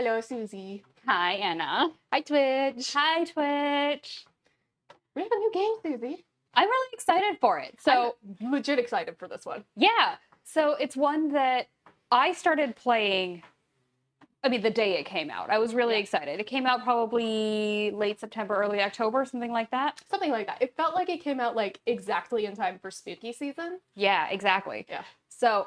Hello, Susie. Hi, Anna. Hi, Twitch. Hi, Twitch. We have a new game, Susie. I'm really excited for it. So, I'm legit excited for this one. yeah. So, it's one that I started playing, the day it came out. I was really excited. It came out probably late September, early October, something like that. Something like that. It felt like it came out like exactly in time for spooky season. Yeah, exactly. Yeah. So,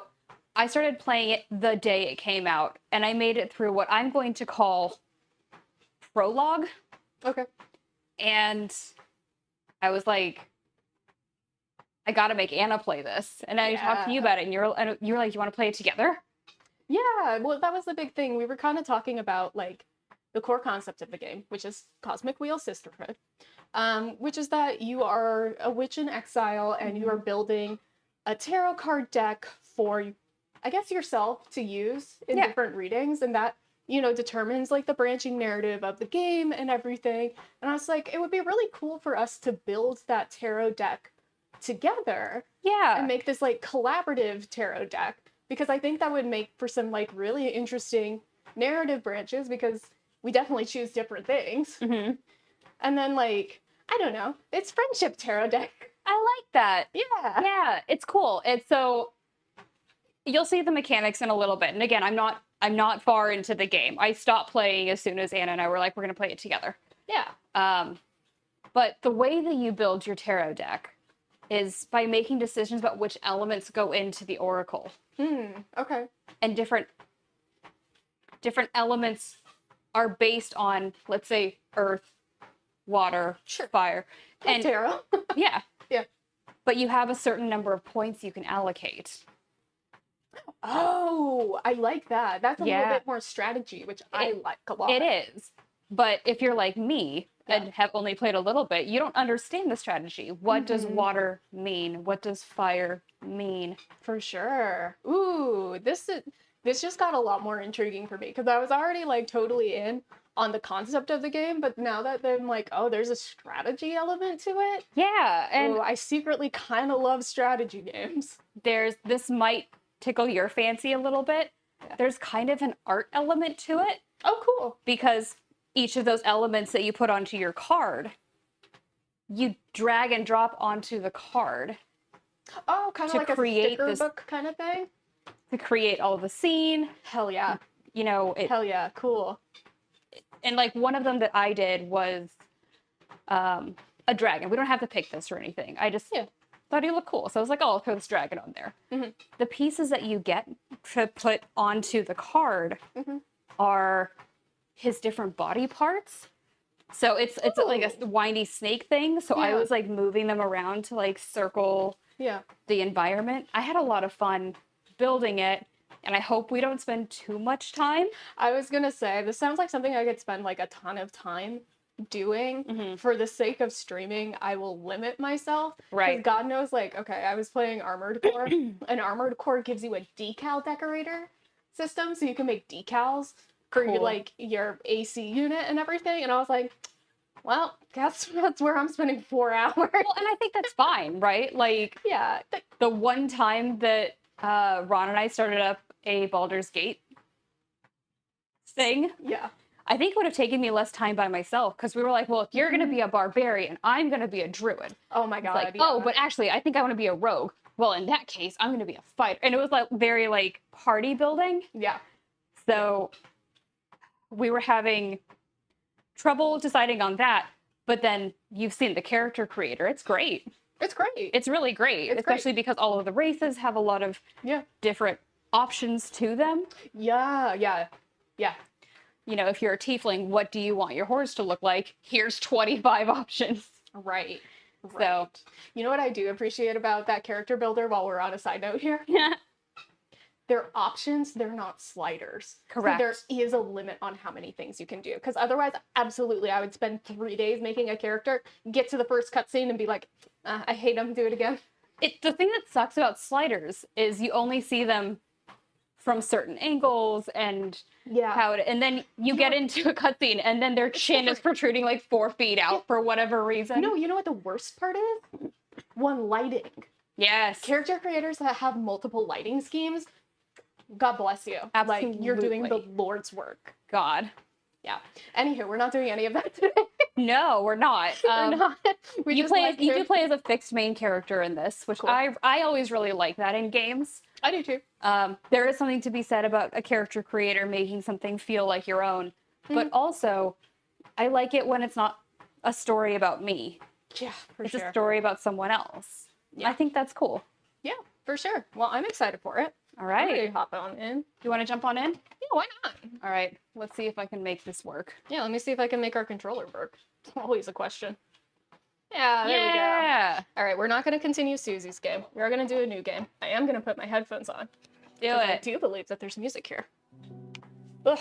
I started playing it the day it came out, and I made it through what I'm going to call prologue. Okay. And I was like, I gotta make Anna play this. And I talked to you about it, and you're like, you want to play it together? Yeah, well, that was the big thing. We were kind of talking about like the core concept of the game, which is Cosmic Wheel Sisterhood, which is that you are a witch in exile and you are building a tarot card deck for, I guess, yourself to use in different readings, and that determines like the branching narrative of the game and everything. And I was like, it would be really cool for us to build that tarot deck together. Yeah. And make this like collaborative tarot deck, because I think that would make for some like really interesting narrative branches, because we definitely choose different things. Mm-hmm. And then like, I don't know, it's friendship tarot deck. I like that. Yeah. Yeah, it's cool. It's so you'll see the mechanics in a little bit. And again, I'm not far into the game. I stopped playing as soon as Anna and I were like, we're gonna play it together. Yeah. But the way that you build your tarot deck is by making decisions about which elements go into the oracle. Okay. And different elements are based on, let's say, earth, water, fire. And tarot. Yeah. Yeah. But you have a certain number of points you can allocate. Oh, I like that. That's a little bit more strategy, which I like a lot. It is. But if you're like me and have only played a little bit, you don't understand the strategy. What does water mean? What does fire mean? For sure. Ooh, this just got a lot more intriguing for me, because I was already like totally in on the concept of the game, but now that I'm like, oh, there's a strategy element to it. Yeah, and I secretly kind of love strategy games. This might tickle your fancy a little bit. Yeah. There's kind of an art element to it. Oh, cool. Because each of those elements that you put onto your card, you drag and drop onto the card. Oh, kind of like a sticker book kind of thing? To create all the scene. Hell yeah. Hell yeah, cool. And like one of them that I did was a dragon. We don't have to pick this or anything. I just thought he looked cool. So I was like, oh, I'll throw this dragon on there. Mm-hmm. The pieces that you get to put onto the card are his different body parts. So it's like a windy snake thing. So I was like moving them around to like circle the environment. I had a lot of fun building it, and I hope we don't spend too much time. I was gonna say, this sounds like something I could spend like a ton of time doing. For the sake of streaming, I will limit myself. Right. God knows, like, okay, I was playing Armored Core, and Armored Core gives you a decal decorator system, so you can make decals for like your AC unit and everything. And I was like, well, that's where I'm spending 4 hours. Well, and I think that's fine, right? Like, yeah. The one time that Ron and I started up a Baldur's Gate thing. Yeah. I think it would have taken me less time by myself, because we were like, well, if you're going to be a barbarian, I'm going to be a druid. Oh my God. Like, oh, but actually, I think I want to be a rogue. Well, in that case, I'm going to be a fighter. And it was like very like party building. Yeah. So we were having trouble deciding on that. But then you've seen the character creator. It's great. It's great. It's really great, especially because all of the races have a lot of different options to them. Yeah. If you're a tiefling, what do you want your horse to look like? Here's 25 options. Right. So, you know what I do appreciate about that character builder, while we're on a side note here? Yeah. They're options, they're not sliders. Correct. So there is a limit on how many things you can do. Because otherwise, absolutely, I would spend 3 days making a character, get to the first cutscene and be like, I hate them, do it again. The thing that sucks about sliders is you only see them from certain angles and and then you get into a cutscene and then their chin is protruding like 4 feet out for whatever reason. No, you know what the worst part is? Lighting. Yes. Character creators that have multiple lighting schemes, God bless you. Like, you're doing the Absolutely. Lord's work. God. Yeah. Anywho, we're not doing any of that today. No, we're not. We're not. We You just like you do him. play as a fixed main character in this, which Cool. I always really like that in games. I do too. There is something to be said about a character creator making something feel like your own, but also I like it when it's not a story about me. Yeah, for It's sure. a story about someone else. Yeah. I think that's cool. Yeah, for sure. Well, I'm excited for it. All I'm ready right. to hop on in. You want to jump on in? Yeah, why not? All right. Let's see if I can make this work. Yeah, let me see if I can make our controller work. It's always a question. Yeah, there we go. Yeah. All right, we're not going to continue Susie's game. We are going to do a new game. I am going to put my headphones on. Do I it. do believe that there's music here. Ugh.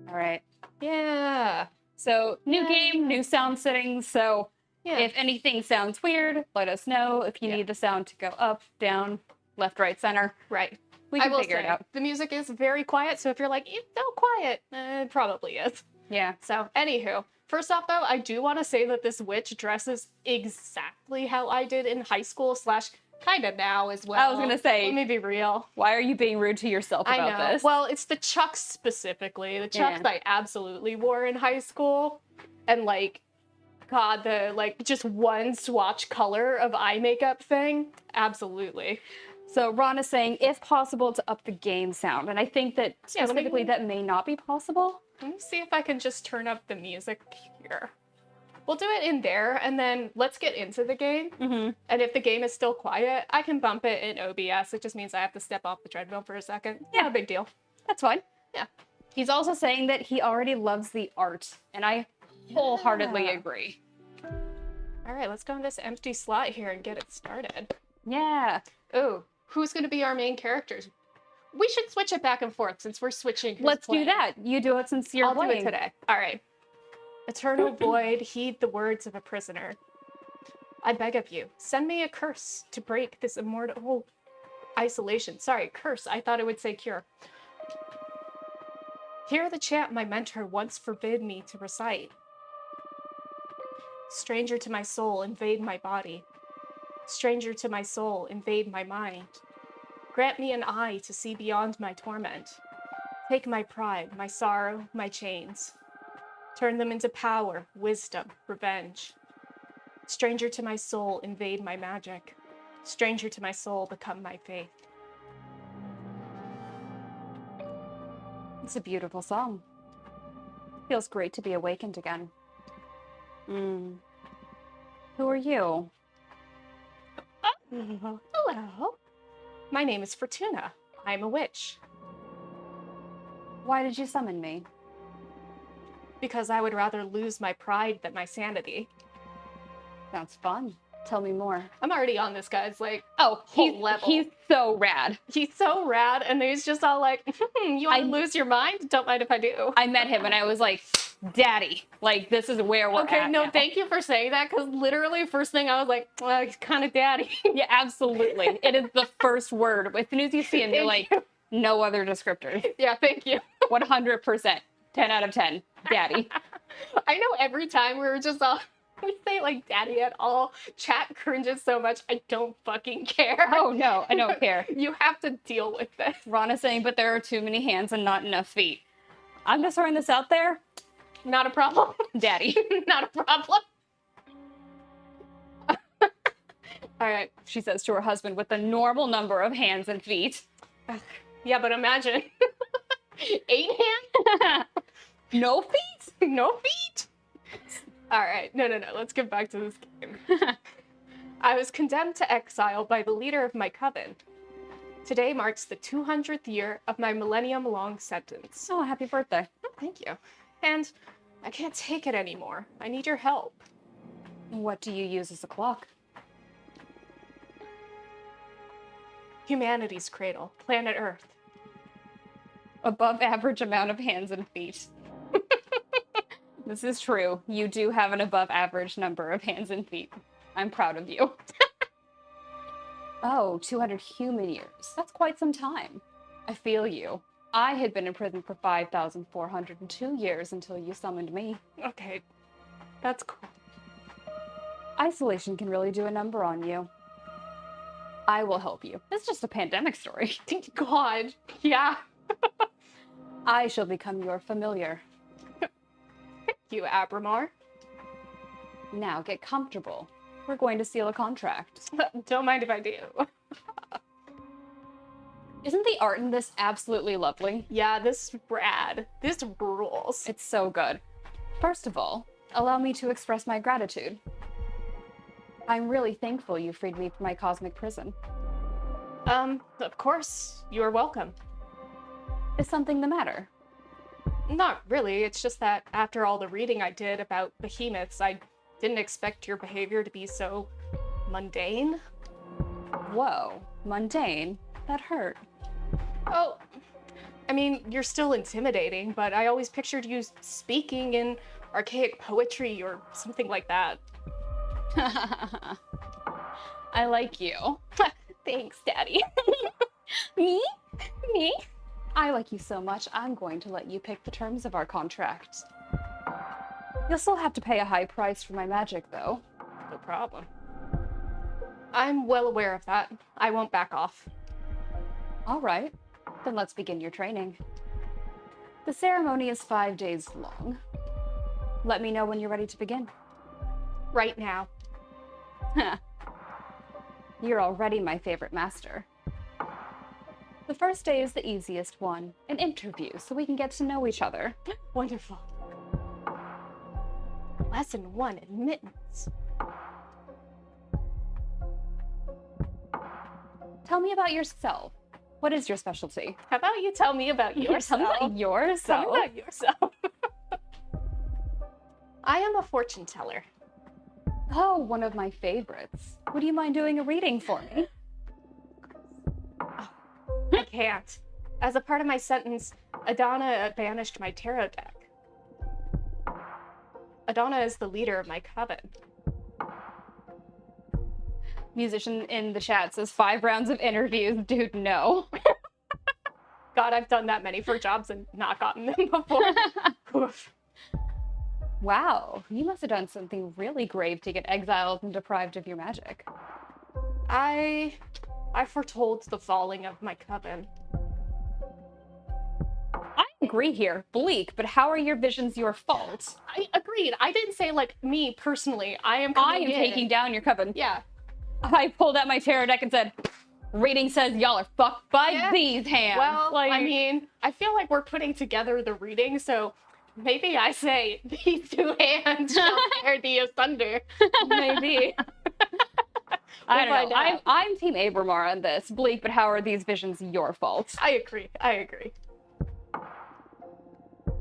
All right. Yeah. So new game, new sound settings. So Yeah. if anything sounds weird, let us know. If you need the sound to go up, down, left, right, center, Right. we I can will figure it say, out. the music is very quiet, so if you're like, it's so quiet, it probably is. Yeah. So, anywho, first off though, I do want to say that this witch dresses exactly how I did in high school / kind of now as well. I was gonna say, let me be real. why are you being rude to yourself about I know. this? Well, it's the chucks specifically. The chucks I absolutely wore in high school, and like, God, the like just one swatch color of eye makeup thing, absolutely. So Ron is saying, if possible, to up the game sound. And I think that Yeah, specifically that may not be possible. Let me see if I can just turn up the music here. We'll do it in there, and then let's get into the game. Mm-hmm. And if the game is still quiet, I can bump it in OBS. It just means I have to step off the treadmill for a second. Yeah. Not a big deal. That's fine. Yeah. He's also saying that he already loves the art. And I wholeheartedly Yeah. agree. All right, let's go in this empty slot here and get it started. Yeah. Oh, who's going to be our main characters? We should switch it back and forth since we're switching. Let's do that. You do it since you're I'll playing. do it today. All right. Eternal void, heed the words of a prisoner. I beg of you, send me a curse to break this immortal isolation. Sorry, curse. I thought it would say cure. Hear the chant my mentor once forbid me to recite. Stranger to my soul, invade my body. Stranger to my soul, invade my mind. Grant me an eye to see beyond my torment. Take my pride, my sorrow, my chains. Turn them into power, wisdom, revenge. Stranger to my soul, invade my magic. Stranger to my soul, become my faith. It's a beautiful song. Feels great to be awakened again. Who are you? Hello. My name is Fortuna. I'm a witch. Why did you summon me? Because I would rather lose my pride than my sanity. Sounds fun. Tell me more. I'm already on this guy's like Oh, whole level. He's so rad. He's so rad, and he's just all like, you want to lose your mind? Don't mind if I do. I met him and I was like, Daddy, like this is where we're Okay, at no, now. thank you for saying that, because literally first thing I was like, well, he's kind of daddy. Yeah, absolutely. It is the first word. As soon as you see him, you're like, no other descriptors. Yeah, thank you. 100%. 10 out of 10. Daddy. I know every time we were just all, we say like daddy at all, chat cringes so much, I don't fucking care. Oh no, I don't care. You have to deal with this. Ron is saying, but there are too many hands and not enough feet. I'm just throwing this out there. Not a problem. Daddy. Not a problem. All right. She says to her husband with the normal number of hands and feet. Yeah, but imagine 8 hands, No feet? no feet. All right. No. Let's get back to this game. I was condemned to exile by the leader of my coven. Today marks the 200th year of my millennium-long sentence. Oh, happy birthday. Oh, thank you. And I can't take it anymore. I need your help. What do you use as a clock? Humanity's cradle, planet Earth. Above average amount of hands and feet. This is true. You do have an above average number of hands and feet. I'm proud of you. Oh, 200 human years. That's quite some time. I feel you. I had been in prison for 5,402 years until you summoned me. Okay, that's cool. Isolation can really do a number on you. I will help you. It's just a pandemic story. Thank God. Yeah. I shall become your familiar. You, Abramar. Now get comfortable. We're going to seal a contract. Don't mind if I do. Isn't the art in this absolutely lovely? Yeah, this is rad. This rules. It's so good. First of all, allow me to express my gratitude. I'm really thankful you freed me from my cosmic prison. Of course, you're welcome. Is something the matter? Not really, it's just that after all the reading I did about behemoths, I didn't expect your behavior to be so mundane. Whoa, mundane? That hurt. Oh, I mean, you're still intimidating, but I always pictured you speaking in archaic poetry or something like that. I like you. Thanks, Daddy. Me? Me? I like you so much, I'm going to let you pick the terms of our contract. You'll still have to pay a high price for my magic, though. No problem. I'm well aware of that. I won't back off. All right, then let's begin your training. The ceremony is 5 days long. Let me know when you're ready to begin. Right now. You're already my favorite master. The first day is the easiest one, an interview, so we can get to know each other. Wonderful. Lesson 1, admittance. Tell me about yourself. What is your specialty? How about you tell me about yourself? Tell me about yourself. Tell me about yourself. I am a fortune teller. Oh, one of my favorites. Would you mind doing a reading for me? I can't. As a part of my sentence, Adana banished my tarot deck. Adana is the leader of my coven. Musician in the chat says 5 rounds of interviews. Dude, no. God, I've done that many for jobs and not gotten them before. Oof. Wow, you must have done something really grave to get exiled and deprived of your magic. I foretold the falling of my coven. I agree here, bleak, but how are your visions your fault? I agreed. I didn't say, like, me personally. I am taking down your coven. Yeah. I pulled out my tarot deck and said, reading says y'all are fucked by these hands. Well, I mean, I feel like we're putting together the reading, so maybe I say these 2 hands shall tear thee asunder. Maybe. I don't know. I'm Team Abramar on this. Bleak, but how are these visions your fault? I agree.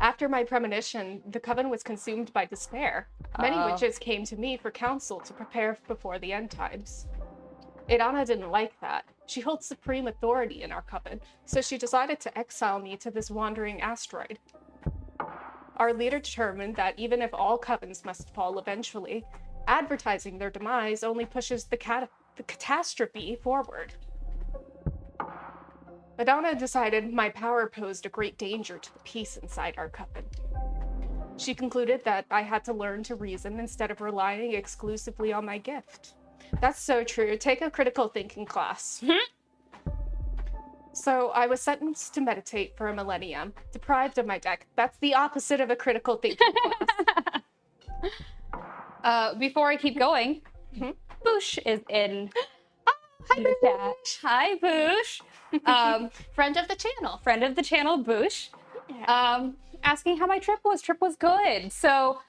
After my premonition, the coven was consumed by despair. Many witches came to me for counsel to prepare before the end times. Adana didn't like that. She holds supreme authority in our coven, so she decided to exile me to this wandering asteroid. Our leader determined that even if all covens must fall eventually, advertising their demise only pushes the catastrophe forward. Adana decided my power posed a great danger to the peace inside our coven. She concluded that I had to learn to reason instead of relying exclusively on my gift. That's so true. Take a critical thinking class. So I was sentenced to meditate for a millennium, deprived of my deck. That's the opposite of a critical thinking class. Before I keep going, Boosh is in Hi, the chat. Boosh. Hi, Boosh. Friend of the channel. Friend of the channel, Boosh. Yeah. Asking how my trip was. Trip was good. So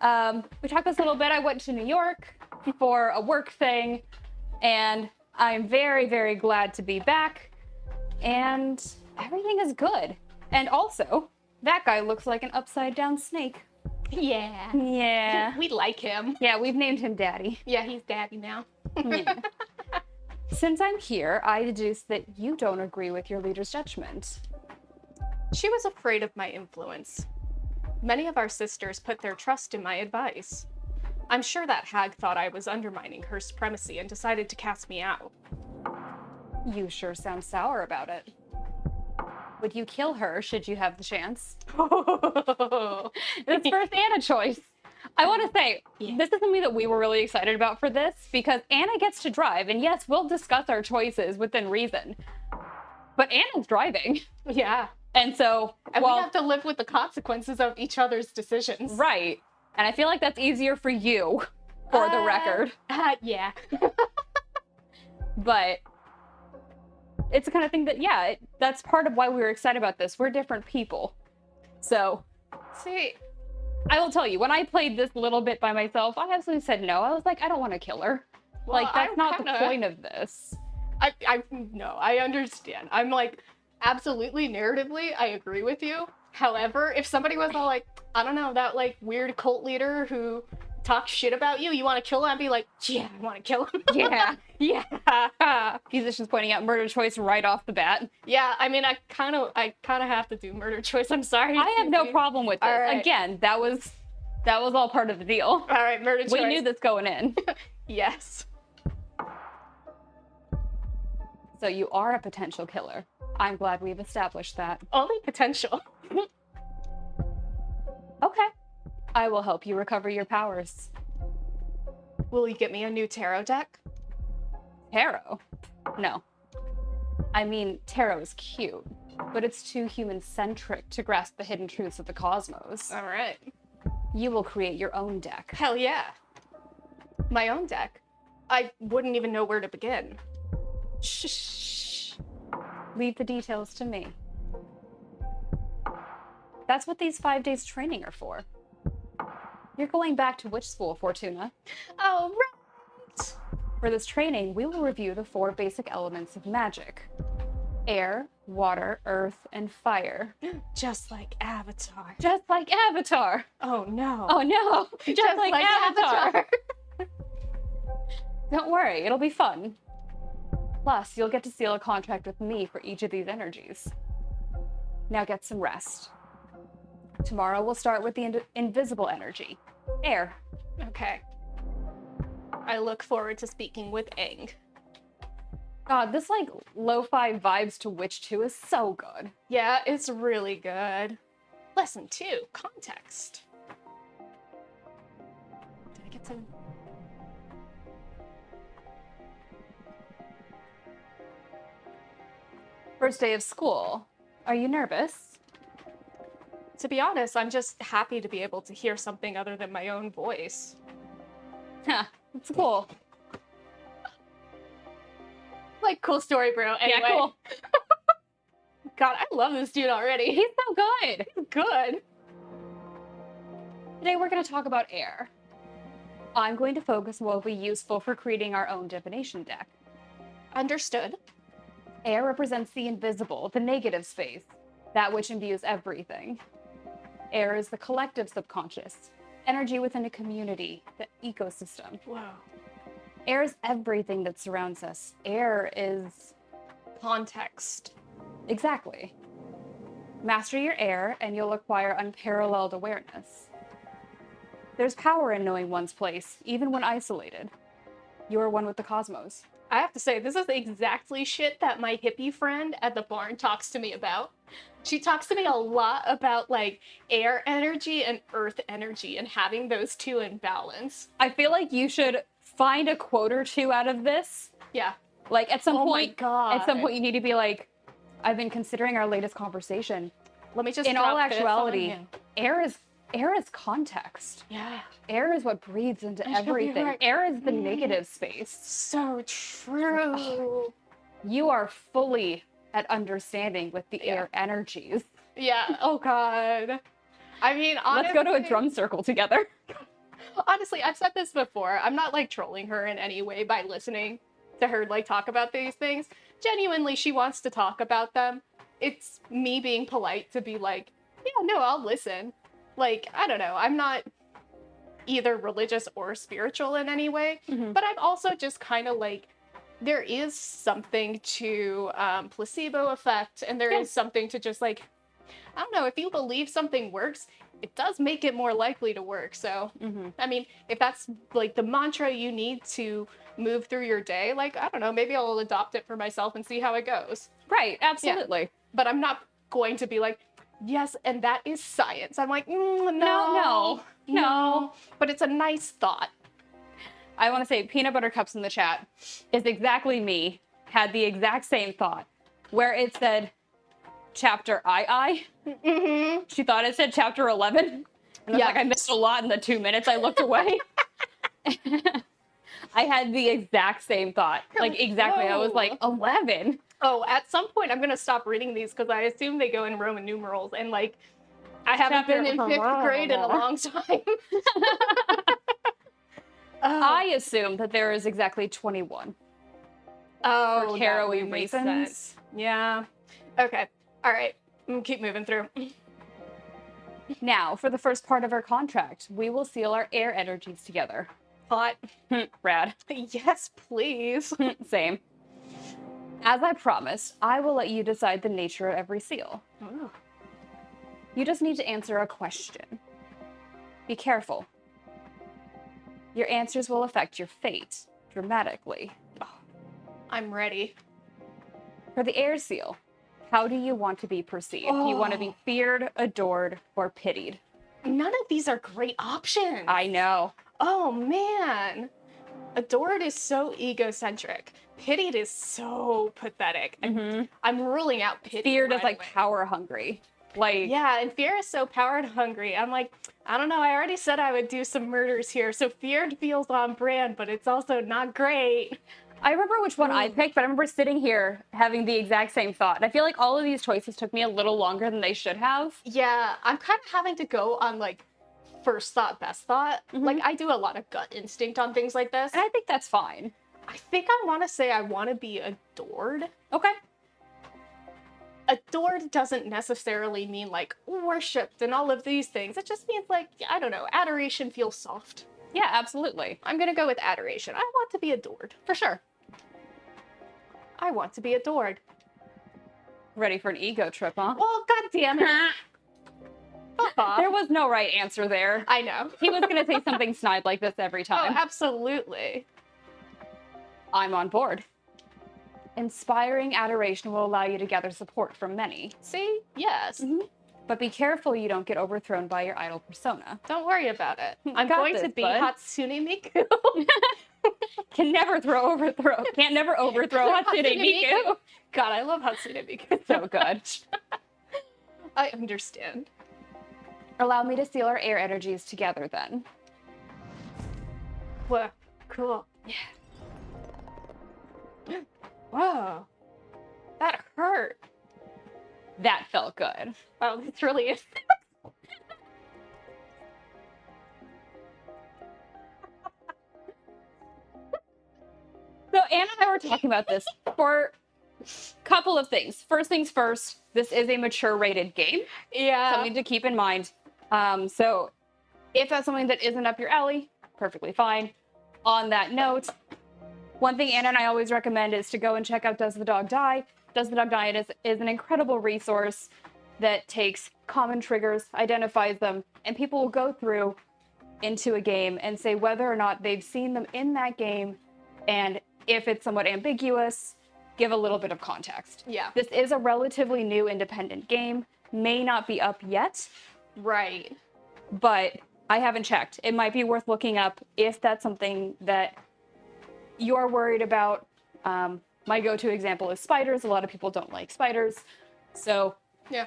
we talked this a little bit. I went to New York for a work thing, and I'm very, very glad to be back. And everything is good. And also, that guy looks like an upside down snake. Yeah. Yeah. We like him. Yeah, we've named him Daddy. Yeah, he's Daddy now. Yeah. Since I'm here, I deduce that you don't agree with your leader's judgment. She was afraid of my influence. Many of our sisters put their trust in my advice. I'm sure that hag thought I was undermining her supremacy and decided to cast me out. You sure sound sour about it. Would you kill her should you have the chance? Oh. It's first Anna choice. I want to say, Yeah. this is something that we were really excited about for this because Anna gets to drive. And yes, we'll discuss our choices within reason. But Anna's driving. Yeah. And so, And we have to live with the consequences of each other's decisions. Right. And I feel like that's easier for you, for the record. Yeah. But it's the kind of thing that, that's part of why we were excited about this. We're different people. So, See, I will tell you, when I played this little bit by myself, I absolutely said no. I was like, I don't want to kill her. well, Like, that's not the point of this. I understand. I'm like, absolutely, narratively, I agree with you. However, if somebody was all like, I don't know, that like weird cult leader who talks shit about you, you want to kill him, I'd be like, yeah, I want to kill him. Yeah. Yeah. Musician's pointing out murder choice right off the bat. Yeah, I mean, I kind of have to do murder choice. I'm sorry. I have no problem with this. All right. Again, that was all part of the deal. All right, murder choice. We knew this going in. Yes. So you are a potential killer. I'm glad we've established that. Only potential. Okay. I will help you recover your powers. Will you get me a new tarot deck? Tarot? No. I mean, tarot is cute, but it's too human-centric to grasp the hidden truths of the cosmos. All right. You will create your own deck. Hell yeah. My own deck. I wouldn't even know where to begin. Shh. Leave the details to me. That's what these 5 days training are for. You're going back to which school, Fortuna? Oh, right. For this training, we will review the 4 basic elements of magic. Air, water, earth, and fire. Just like Avatar. Just like Avatar. Oh no. Oh no. Just like Avatar. Don't worry, it'll be fun. Plus, you'll get to seal a contract with me for each of these energies. Now get some rest. Tomorrow we'll start with the invisible energy, air. Okay. I look forward to speaking with Aang. God, this like lo-fi vibes to Witch 2 is so good. Yeah, it's really good. Lesson 2, context. Did I get to... First day of school. Are you nervous? To be honest, I'm just happy to be able to hear something other than my own voice. Huh, it's cool. Like, cool story, bro. Anyway. Yeah, cool. God, I love this dude already. He's so good. He's good. Today we're going to talk about air. I'm going to focus on what will be useful for creating our own divination deck. Understood. Air represents the invisible, the negative space, that which imbues everything. Air is the collective subconscious, energy within a community, the ecosystem. Whoa. Air is everything that surrounds us. Air is... context. Exactly. Master your air and you'll acquire unparalleled awareness. There's power in knowing one's place, even when isolated. You are one with the cosmos. I have to say, this is exactly shit that my hippie friend at the barn talks to me about. She talks to me a lot about, like, air energy and earth energy and having those two in balance. I feel like you should find a quote or two out of this. Yeah. Like, at some point, my God. at some point you need to be like, I've been considering our latest conversation. Let me just In drop all this actuality, on you. air is context. Yeah. Air is what breathes into I shall be everything. right. Air is the negative space. So true. You are fully at understanding with the air energies. Yeah. Oh, God. I mean, honestly... Let's go to a drum circle together. Honestly, I've said this before. I'm not, like, trolling her in any way by listening to her, like, talk about these things. Genuinely, she wants to talk about them. It's me being polite to be like, yeah, no, I'll listen. Like, I don't know. I'm not either religious or spiritual in any way, but I'm also just kind of like, there is something to placebo effect, and there is something to just like, I don't know, if you believe something works, it does make it more likely to work. So, I mean, if that's like the mantra you need to move through your day, like, I don't know, maybe I'll adopt it for myself and see how it goes. Right, absolutely. Yeah. But I'm not going to be like, yes, and that is science. I'm like, no. No. But it's a nice thought. I want to say Peanut Butter Cups in the chat is exactly me. Had the exact same thought. Where it said chapter I. Mm-hmm. She thought it said chapter 11. And I was like, I missed a lot in the 2 minutes I looked away. I had the exact same thought. Like, exactly. Whoa. I was like, 11? Oh, at some point I'm going to stop reading these because I assume they go in Roman numerals. And, like, I haven't been in 5th grade in a long time. I assume that there is exactly 21. Oh, for tarot-y that makes reasons. sense. Yeah. Okay. All right. Keep moving through. Now, for the first part of our contract, we will seal our air energies together. Hot. Rad. Yes, please. Same. As I promised, I will let you decide the nature of every seal. Oh. You just need to answer a question. Be careful. Your answers will affect your fate dramatically. I'm ready. For the air seal, how do you want to be perceived? Do you want to be feared, adored, or pitied? None of these are great options. I know. Oh, man. Adored is so egocentric. Pitied is so pathetic. I'm ruling out pity. Feared right is like away. power hungry. Like, Yeah, and fear is so power hungry. I'm like, I don't know. I already said I would do some murders here. So feared feels on brand, but it's also not great. I remember which one I picked, but I remember sitting here having the exact same thought. And I feel like all of these choices took me a little longer than they should have. Yeah, I'm kind of having to go on like first thought, best thought. Like I do a lot of gut instinct on things like this. And I think that's fine. I think I want to say I want to be adored. Okay. Adored doesn't necessarily mean like worshipped and all of these things. It just means like, I don't know, adoration feels soft. Yeah, absolutely. I'm going to go with adoration. I want to be adored. For sure. I want to be adored. Ready for an ego trip, huh? Well, god damn it. Fuck off. There was no right answer there. I know. He was going to say something snide like this every Oh, time. absolutely. I'm on board. Inspiring adoration will allow you to gather support from many. See? Yes. But be careful you don't get overthrown by your idol persona. Don't worry about it. I'm Got going this, to be bud. Hatsune Miku. Can't never overthrow Hatsune Miku. God, I love Hatsune Miku. So good. I understand. Allow me to seal our air energies together then. Whoa, cool. Yeah. Whoa. That hurt. That felt good. Wow, this really is. So Anna and I were talking about this for a couple of things. First things first, this is a mature rated game. Yeah. Something to keep in mind. So if that's something that isn't up your alley, perfectly fine. On that note, one thing Anna and I always recommend is to go and check out Does the Dog Die? Does the Dog Die is an incredible resource that takes common triggers, identifies them, and people will go through into a game and say whether or not they've seen them in that game, and if it's somewhat ambiguous, give a little bit of context. Yeah. This is a relatively new independent game, may not be up yet, Right. but I haven't checked. It might be worth looking up if that's something that you're worried about. My go-to example is spiders. A lot of people don't like spiders. So Yeah.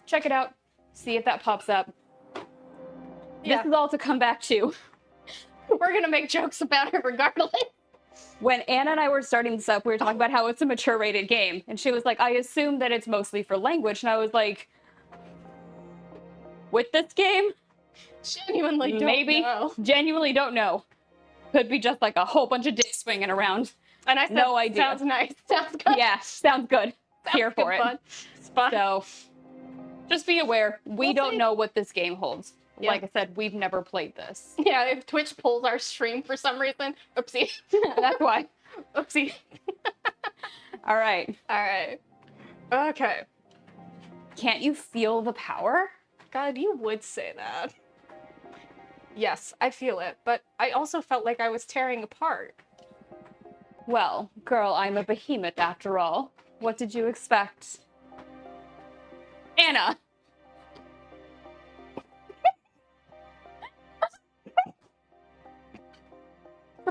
check it out. See if that pops up. Yeah. This is all to come back to We're gonna make jokes about it regardless. when Anna and I were starting this up, we were talking about how it's a mature rated game. And she was like, I assume that it's mostly for language. And I was like, with this game? Genuinely don't Maybe. know. Genuinely don't know. Could be just like a whole bunch of dicks swinging around. And I said, No idea. Sounds nice. Sounds good. Yeah, sounds good. Here for it. Fun. It's fun. So just be aware. We We'll don't see. know what this game holds. Yeah. Like I said, we've never played this. Yeah, if Twitch pulls our stream for some reason, oopsie. That's why. Oopsie. All right. All right. Okay. Can't you feel the power? God, you would say that. Yes, I feel it, but I also felt like I was tearing apart. Well, girl, I'm a behemoth after all. What did you expect? Anna!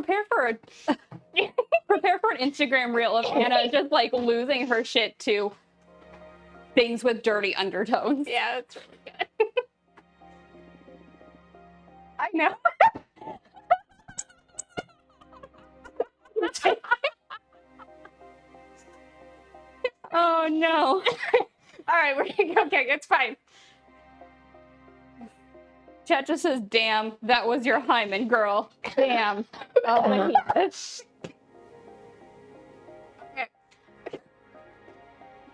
prepare for prepare for an Instagram reel of Anna just like losing her shit to things with dirty undertones. Yeah, it's really good. I know. Oh no. All right, okay, it's fine. Chat just says, damn, that was your hymen, girl. Damn. Oh my goodness. Okay.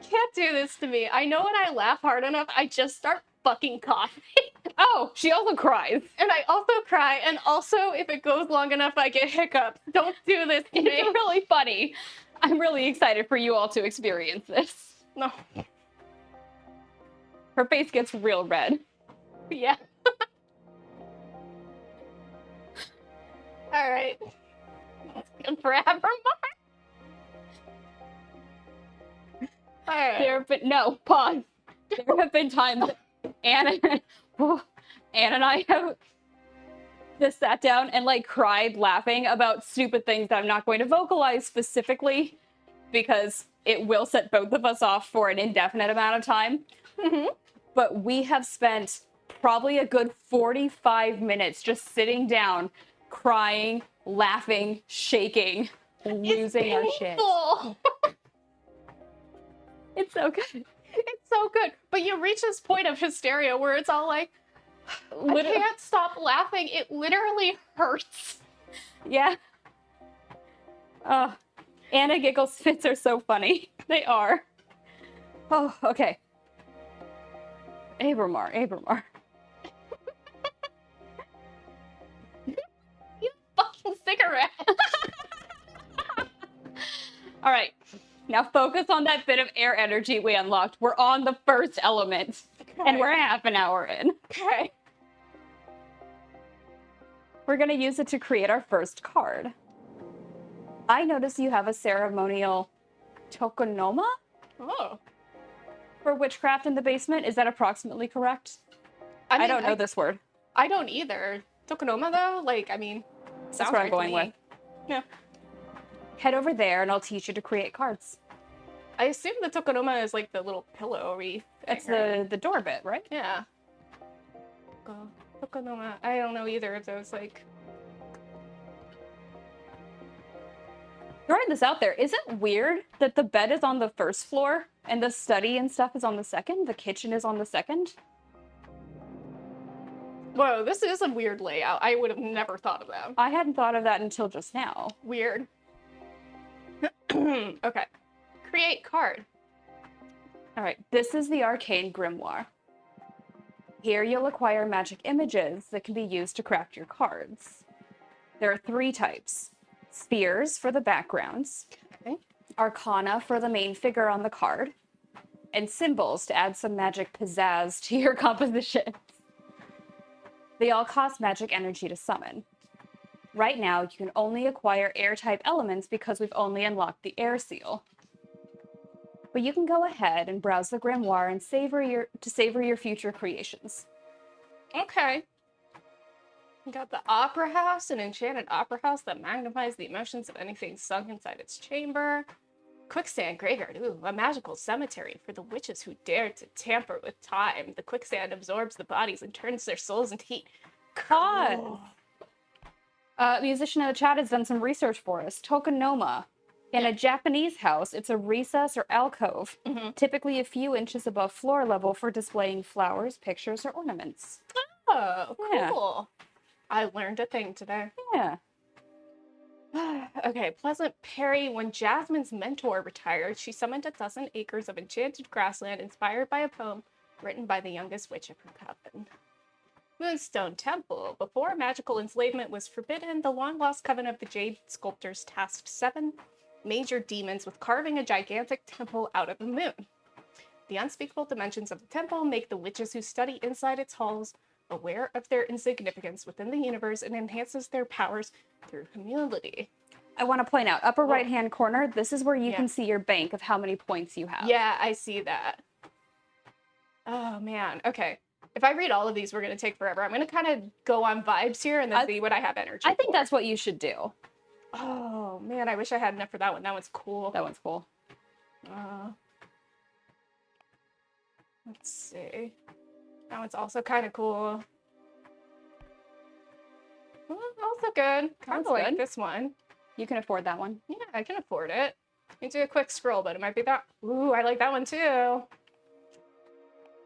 Can't do this to me. I know when I laugh hard enough, I just start fucking coughing. Oh, she also cries. And I also cry, and also if it goes long enough, I get hiccups. Don't do this to me. It's really funny. I'm really excited for you all to experience this. No. Her face gets real red. Yeah. All right. Forevermore. All right. Pause. There have been times that Anna and I have just sat down and like cried laughing about stupid things that I'm not going to vocalize specifically because it will set both of us off for an indefinite amount of time. Mm-hmm. But we have spent probably a good 45 minutes just sitting down, crying, laughing, shaking, losing our shit. It's so good. It's so good. But you reach this point of hysteria where it's all like, I can't stop laughing. It literally hurts. Yeah. Anna giggles fits are so funny. They are. Oh, okay. Abramar. You fucking cigarette. All right. Now focus on that bit of air energy we unlocked. We're on the first element. Okay. And we're half an hour in. Okay. We're going to use it to create our first card. I notice you have a ceremonial tokonoma? Oh. For witchcraft in the basement. Is that approximately correct? I don't know this word. I don't either. Tokonoma, though? That's what I'm going with. Yeah. Head over there and I'll teach you to create cards. I assume the tokonoma is like the little pillow wreath. It's the door bit, right? Yeah. Tokonoma. I don't know either of those, like... Throwing this out there, is it weird that the bed is on the first floor and the study and stuff is on the second? The kitchen is on the second? Whoa, this is a weird layout. I would have never thought of that. I hadn't thought of that until just now. Weird. Okay. Create card. All right, this is the Arcane Grimoire. Here you'll acquire magic images that can be used to craft your cards. There are 3 types. Spheres for the backgrounds, okay. Arcana for the main figure on the card, and symbols to add some magic pizzazz to your compositions. They all cost magic energy to summon. Right now, you can only acquire air-type elements because we've only unlocked the air seal. But you can go ahead and browse the grimoire and savor your future creations. Okay. We got the opera house, an enchanted opera house that magnifies the emotions of anything sunk inside its chamber. Quicksand graveyard, ooh, a magical cemetery for the witches who dare to tamper with time. The quicksand absorbs the bodies and turns their souls into heat. Cool. Musician in the chat has done some research for us. Tokonoma. In a Japanese house, it's a recess or alcove, typically a few inches above floor level for displaying flowers, pictures, or ornaments. Oh, cool. Yeah. I learned a thing today. Yeah. Okay, Pleasant Perry. When Jasmine's mentor retired, she summoned 12 acres of enchanted grassland inspired by a poem written by the youngest witch of her coven. Moonstone Temple. Before magical enslavement was forbidden, the long-lost coven of the Jade Sculptors tasked 7 major demons with carving a gigantic temple out of the moon. The unspeakable dimensions of the temple make the witches who study inside its halls aware of their insignificance within the universe and enhances their powers through humility. I want to point out, upper right-hand corner, this is where you can see your bank of how many points you have. Yeah, I see that. Oh, man. Okay. If I read all of these, we're going to take forever. I'm going to kind of go on vibes here and then see what I have energy I think for. that's what you should do. Oh, man, I wish I had enough for that one. That one's cool. That one's cool. Let's see. That one's also kind of cool. Also good. Kind of like good. this one. You can afford that one. Yeah, I can afford it. You do a quick scroll, but it might be that. Ooh, I like that one too. A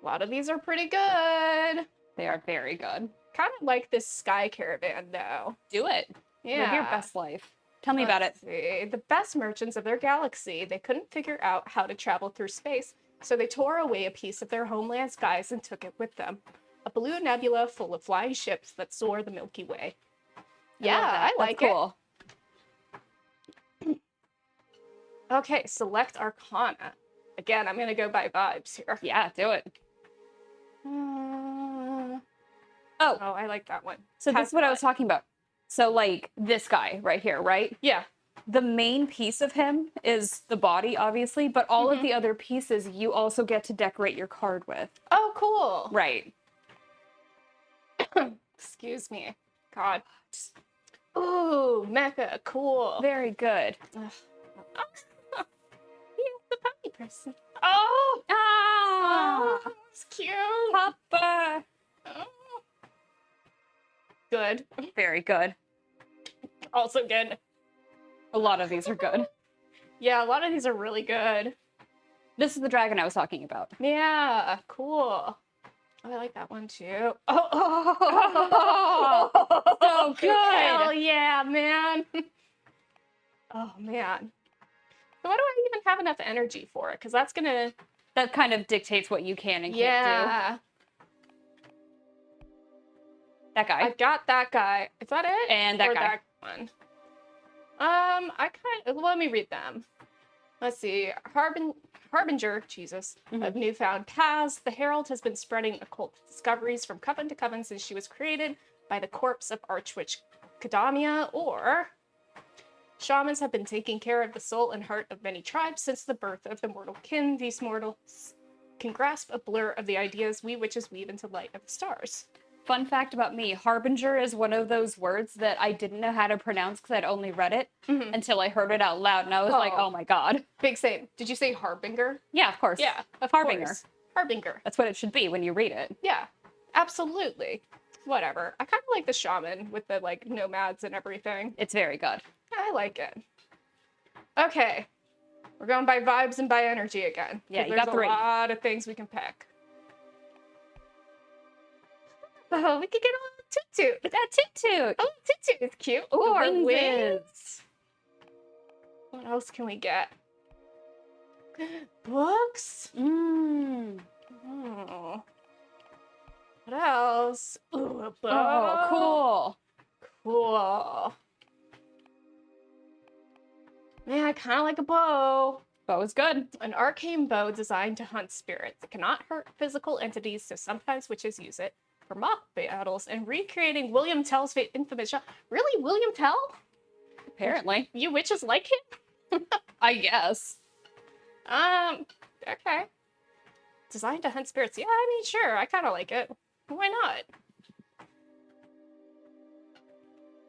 lot of these are pretty good. They are very good. Kind of like this sky caravan, though. Do it. Yeah. Live your best life. Tell me about it. See. The best merchants of their galaxy, they couldn't figure out how to travel through space, so they tore away a piece of their homeland skies and took it with them. A blue nebula full of flying ships that soar the Milky Way. Yeah, I like it. Cool. Okay, select Arcana. Again, I'm going to go by vibes here. Yeah, do it. Oh, I like that one. So this is what I was talking about. So, like, this guy right here, right? Yeah. The main piece of him is the body, obviously, but all of the other pieces you also get to decorate your card with. Oh, cool. Right. Excuse me. God. Ooh, mecha, cool. Very good. He's the puppy person. Oh! Ah! Oh, it's cute. Papa! Oh. Good. Very good. Also good. A lot of these are good. Yeah, a lot of these are really good. This is the dragon I was talking about. Yeah, cool. Oh, I like that one too. So good. Hell yeah, man. Oh, man. So why do I even have enough energy for it? Because that's going to... That kind of dictates what you can and can't do. That guy. I got that guy. Is that it? And that or guy. That one. Let me read them. Let's see. Harbinger, Jesus, of newfound paths. The Herald has been spreading occult discoveries from coven to coven since she was created by the corpse of Archwitch Kadamia, or shamans have been taking care of the soul and heart of many tribes since the birth of the mortal kin. These mortals can grasp a blur of the ideas we witches weave into light of the stars. Fun fact about me, Harbinger is one of those words that I didn't know how to pronounce because I'd only read it until I heard it out loud, and I was like, oh my god. Big same. Did you say Harbinger? Yeah, of course. Yeah, of Harbinger. course. Harbinger. That's what it should be when you read it. Yeah, absolutely. Whatever. I kind of like the shaman with the, like, nomads and everything. It's very good. I like it. Okay. We're going by vibes and by energy again. Yeah, you got 3. There's a lot of things we can pick. Oh, we could get a little toot-toot. But that toot-toot. Oh, toot-toot is cute. Oh, our Wings. wings. What else can we get? Books? Oh. What else? Ooh, a bow. Oh, cool. Cool. Man, I kind of like a bow. Bow is good. An arcane bow designed to hunt spirits. It cannot hurt physical entities, so sometimes witches use it for mock battles and recreating William Tell's infamous shot. Really, William Tell? Apparently. You witches like him? I guess. Okay. Designed to hunt spirits. Yeah, I mean, sure. I kind of like it. Why not?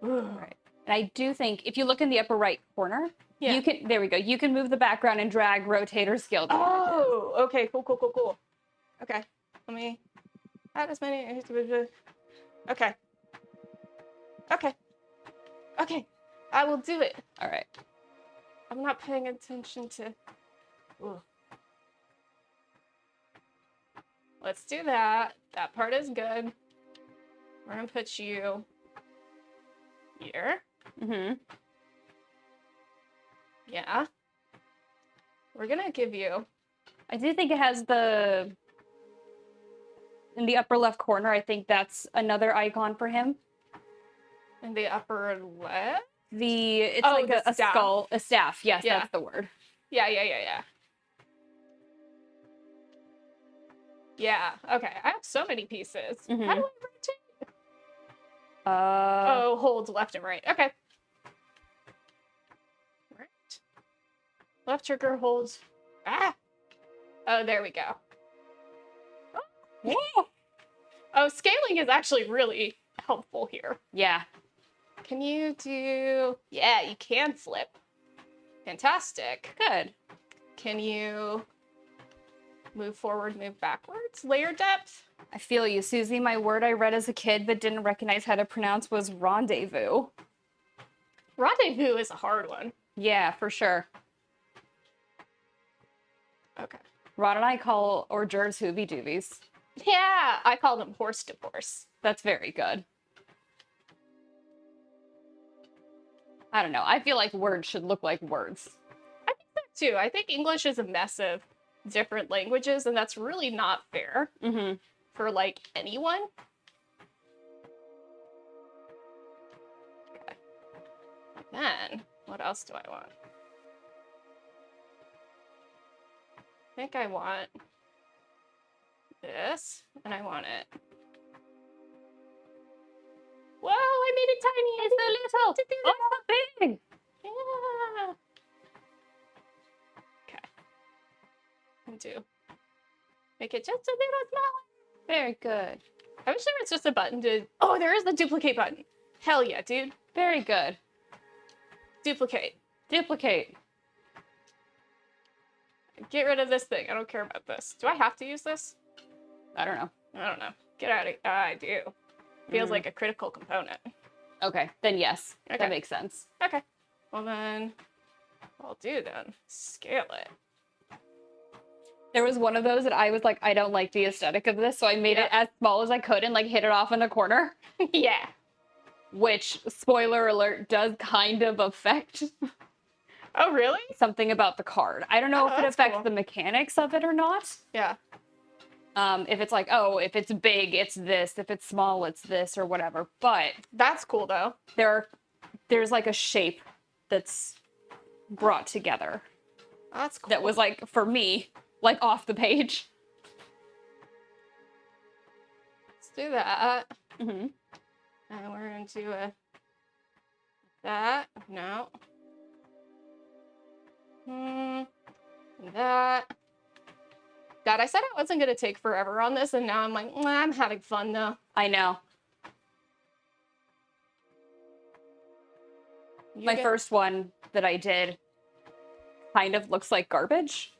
Right. And I do think if you look in the upper right corner, you can, there we go. You can move the background and drag, rotate, or scale. Oh, okay. Cool. Okay. Let me add as many. Okay. I will do it. All right. I'm not paying attention to... Ugh. Let's do that. That part is good. We're gonna put you here. Yeah. We're gonna give you... I do think it has the... In the upper left corner, I think that's another icon for him. In the upper left? It's like a skull, a staff. Yes, that's the word. Yeah. Yeah, okay. I have so many pieces. How do I rotate? Hold left and right. Okay. Right. Left trigger holds. Ah! Oh, there we go. Oh, scaling is actually really helpful here. Yeah. Can you do... Yeah, you can flip. Fantastic. Good. Can you move forward, move backwards? Layer depth? I feel you, Susie. My word I read as a kid but didn't recognize how to pronounce was rendezvous. Rendezvous is a hard one. Yeah, for sure. Okay. Rod and I call hors d'oeuvres hoovy doovies. Yeah, I call them horse divorce. That's very good. I don't know. I feel like words should look like words. I think that too. I think English is a mess of different languages, and that's really not fair for like anyone. Okay. Then, what else do I want? I think I want this, and I want it. Whoa, I made it tiny. It's so little. Oh, it's so big. Yeah. Okay. And do. Make it just a little smaller. Very good. I wish there was just a button to... Oh, there is the duplicate button. Hell yeah, dude. Very good. Duplicate. Duplicate. Get rid of this thing. I don't care about this. Do I have to use this? I don't know. I don't know. Get out of here. I do. Feels like a critical component. Okay, then yes. Okay. That makes sense. Okay. Well then, what I'll do then, scale it. There was one of those that I was like, I don't like the aesthetic of this, so I made it as small as I could and like hit it off in the corner. Yeah. Which, spoiler alert, does kind of affect Oh, really? something about the card. I don't know if it that's affects cool. the mechanics of it or not. Yeah. If it's like, oh, if it's big, it's this. If it's small, it's this or whatever. But That's cool though. there's like a shape that's brought together That's cool. that was like, for me, like off the page. Let's do that. Mm-hmm. And we're gonna do that. No. That. God, I said I wasn't gonna take forever on this, and now I'm like, I'm having fun though. I know. My first one that I did kind of looks like garbage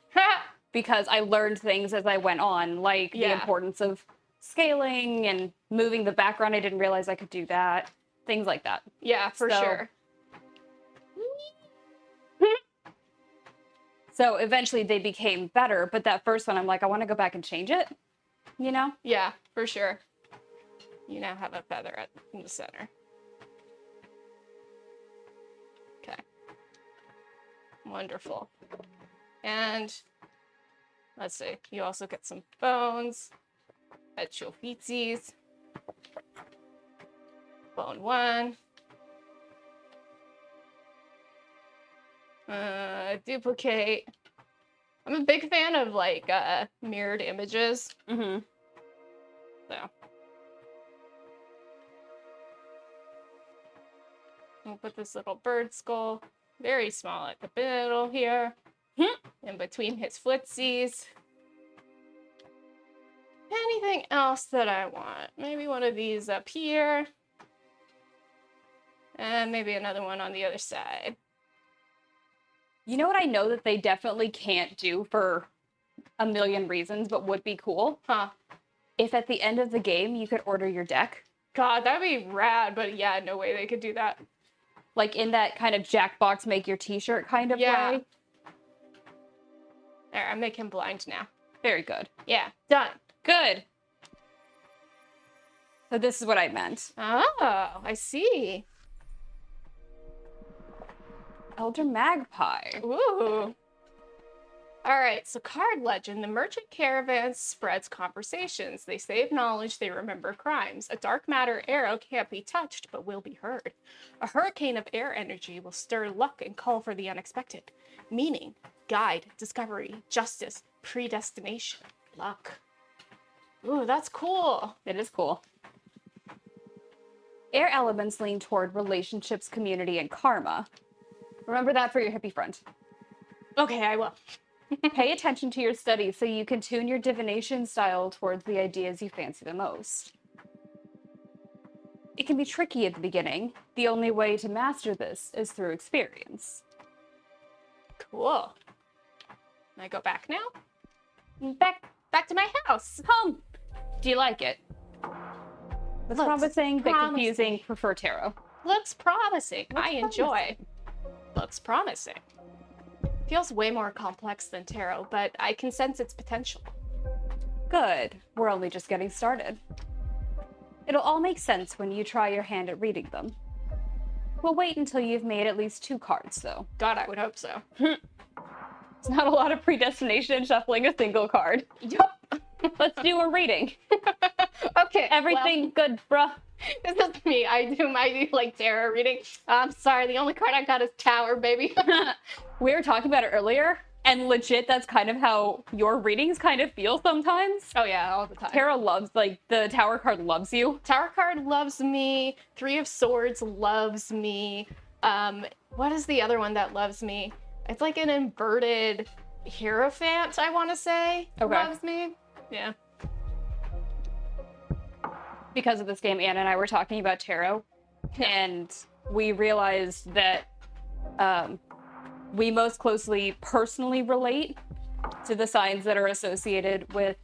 because I learned things as I went on, like the importance of scaling and moving the background. I didn't realize I could do that. Things like that. Yeah, for sure. So eventually they became better, but that first one, I'm like, I want to go back and change it, you know? Yeah, for sure. You now have a feather in the center. Okay. Wonderful. And let's see, you also get some bones at your feetsies. Bone 1. Duplicate. I'm a big fan of like mirrored images. Mm-hmm. So we'll put this little bird skull very small at the middle here, in between his footsies. Anything else that I want? Maybe one of these up here. And maybe another one on the other side. You know what I know that they definitely can't do for a million reasons, but would be cool? Huh. If at the end of the game you could order your deck. God, that'd be rad, but yeah, no way they could do that. Like in that kind of Jackbox make your t-shirt kind of way. There, I make him blind now. Very good. Yeah, done. Good. So this is what I meant. Oh, I see. Elder Magpie. Ooh. All right, so card legend. The merchant caravan spreads conversations. They save knowledge, they remember crimes. A dark matter arrow can't be touched, but will be heard. A hurricane of air energy will stir luck and call for the unexpected. Meaning, guide, discovery, justice, predestination, luck. Ooh, that's cool. It is cool. Air elements lean toward relationships, community, and karma. Remember that for your hippie friend. Okay, I will. Pay attention to your studies so you can tune your divination style towards the ideas you fancy the most. It can be tricky at the beginning. The only way to master this is through experience. Cool. Can I go back now? Back to my house. home. Do you like it? Looks promising, but confusing. Prefer tarot. Looks promising. I enjoy. Looks promising. Feels way more complex than tarot, but I can sense its potential. Good. We're only just getting started. It'll all make sense when you try your hand at reading them. We'll wait until you've made at least 2 cards, though. God, I would hope so. It's not a lot of predestination in shuffling a single card. Yup. Let's do a reading. Okay. Everything good, bruh. This is me. I do my like tarot reading. I'm sorry, the only card I got is Tower, baby. We were talking about it earlier, and legit, that's kind of how your readings kind of feel sometimes. Oh yeah, all the time. Tarot loves, like, the Tower card loves you. Tower card loves me. 3 of Swords loves me. What is the other one that loves me? It's like an inverted Hierophant, I want to say. Okay. Loves me. Yeah. Because of this game, Anna and I were talking about tarot, and we realized that we most closely personally relate to the signs that are associated with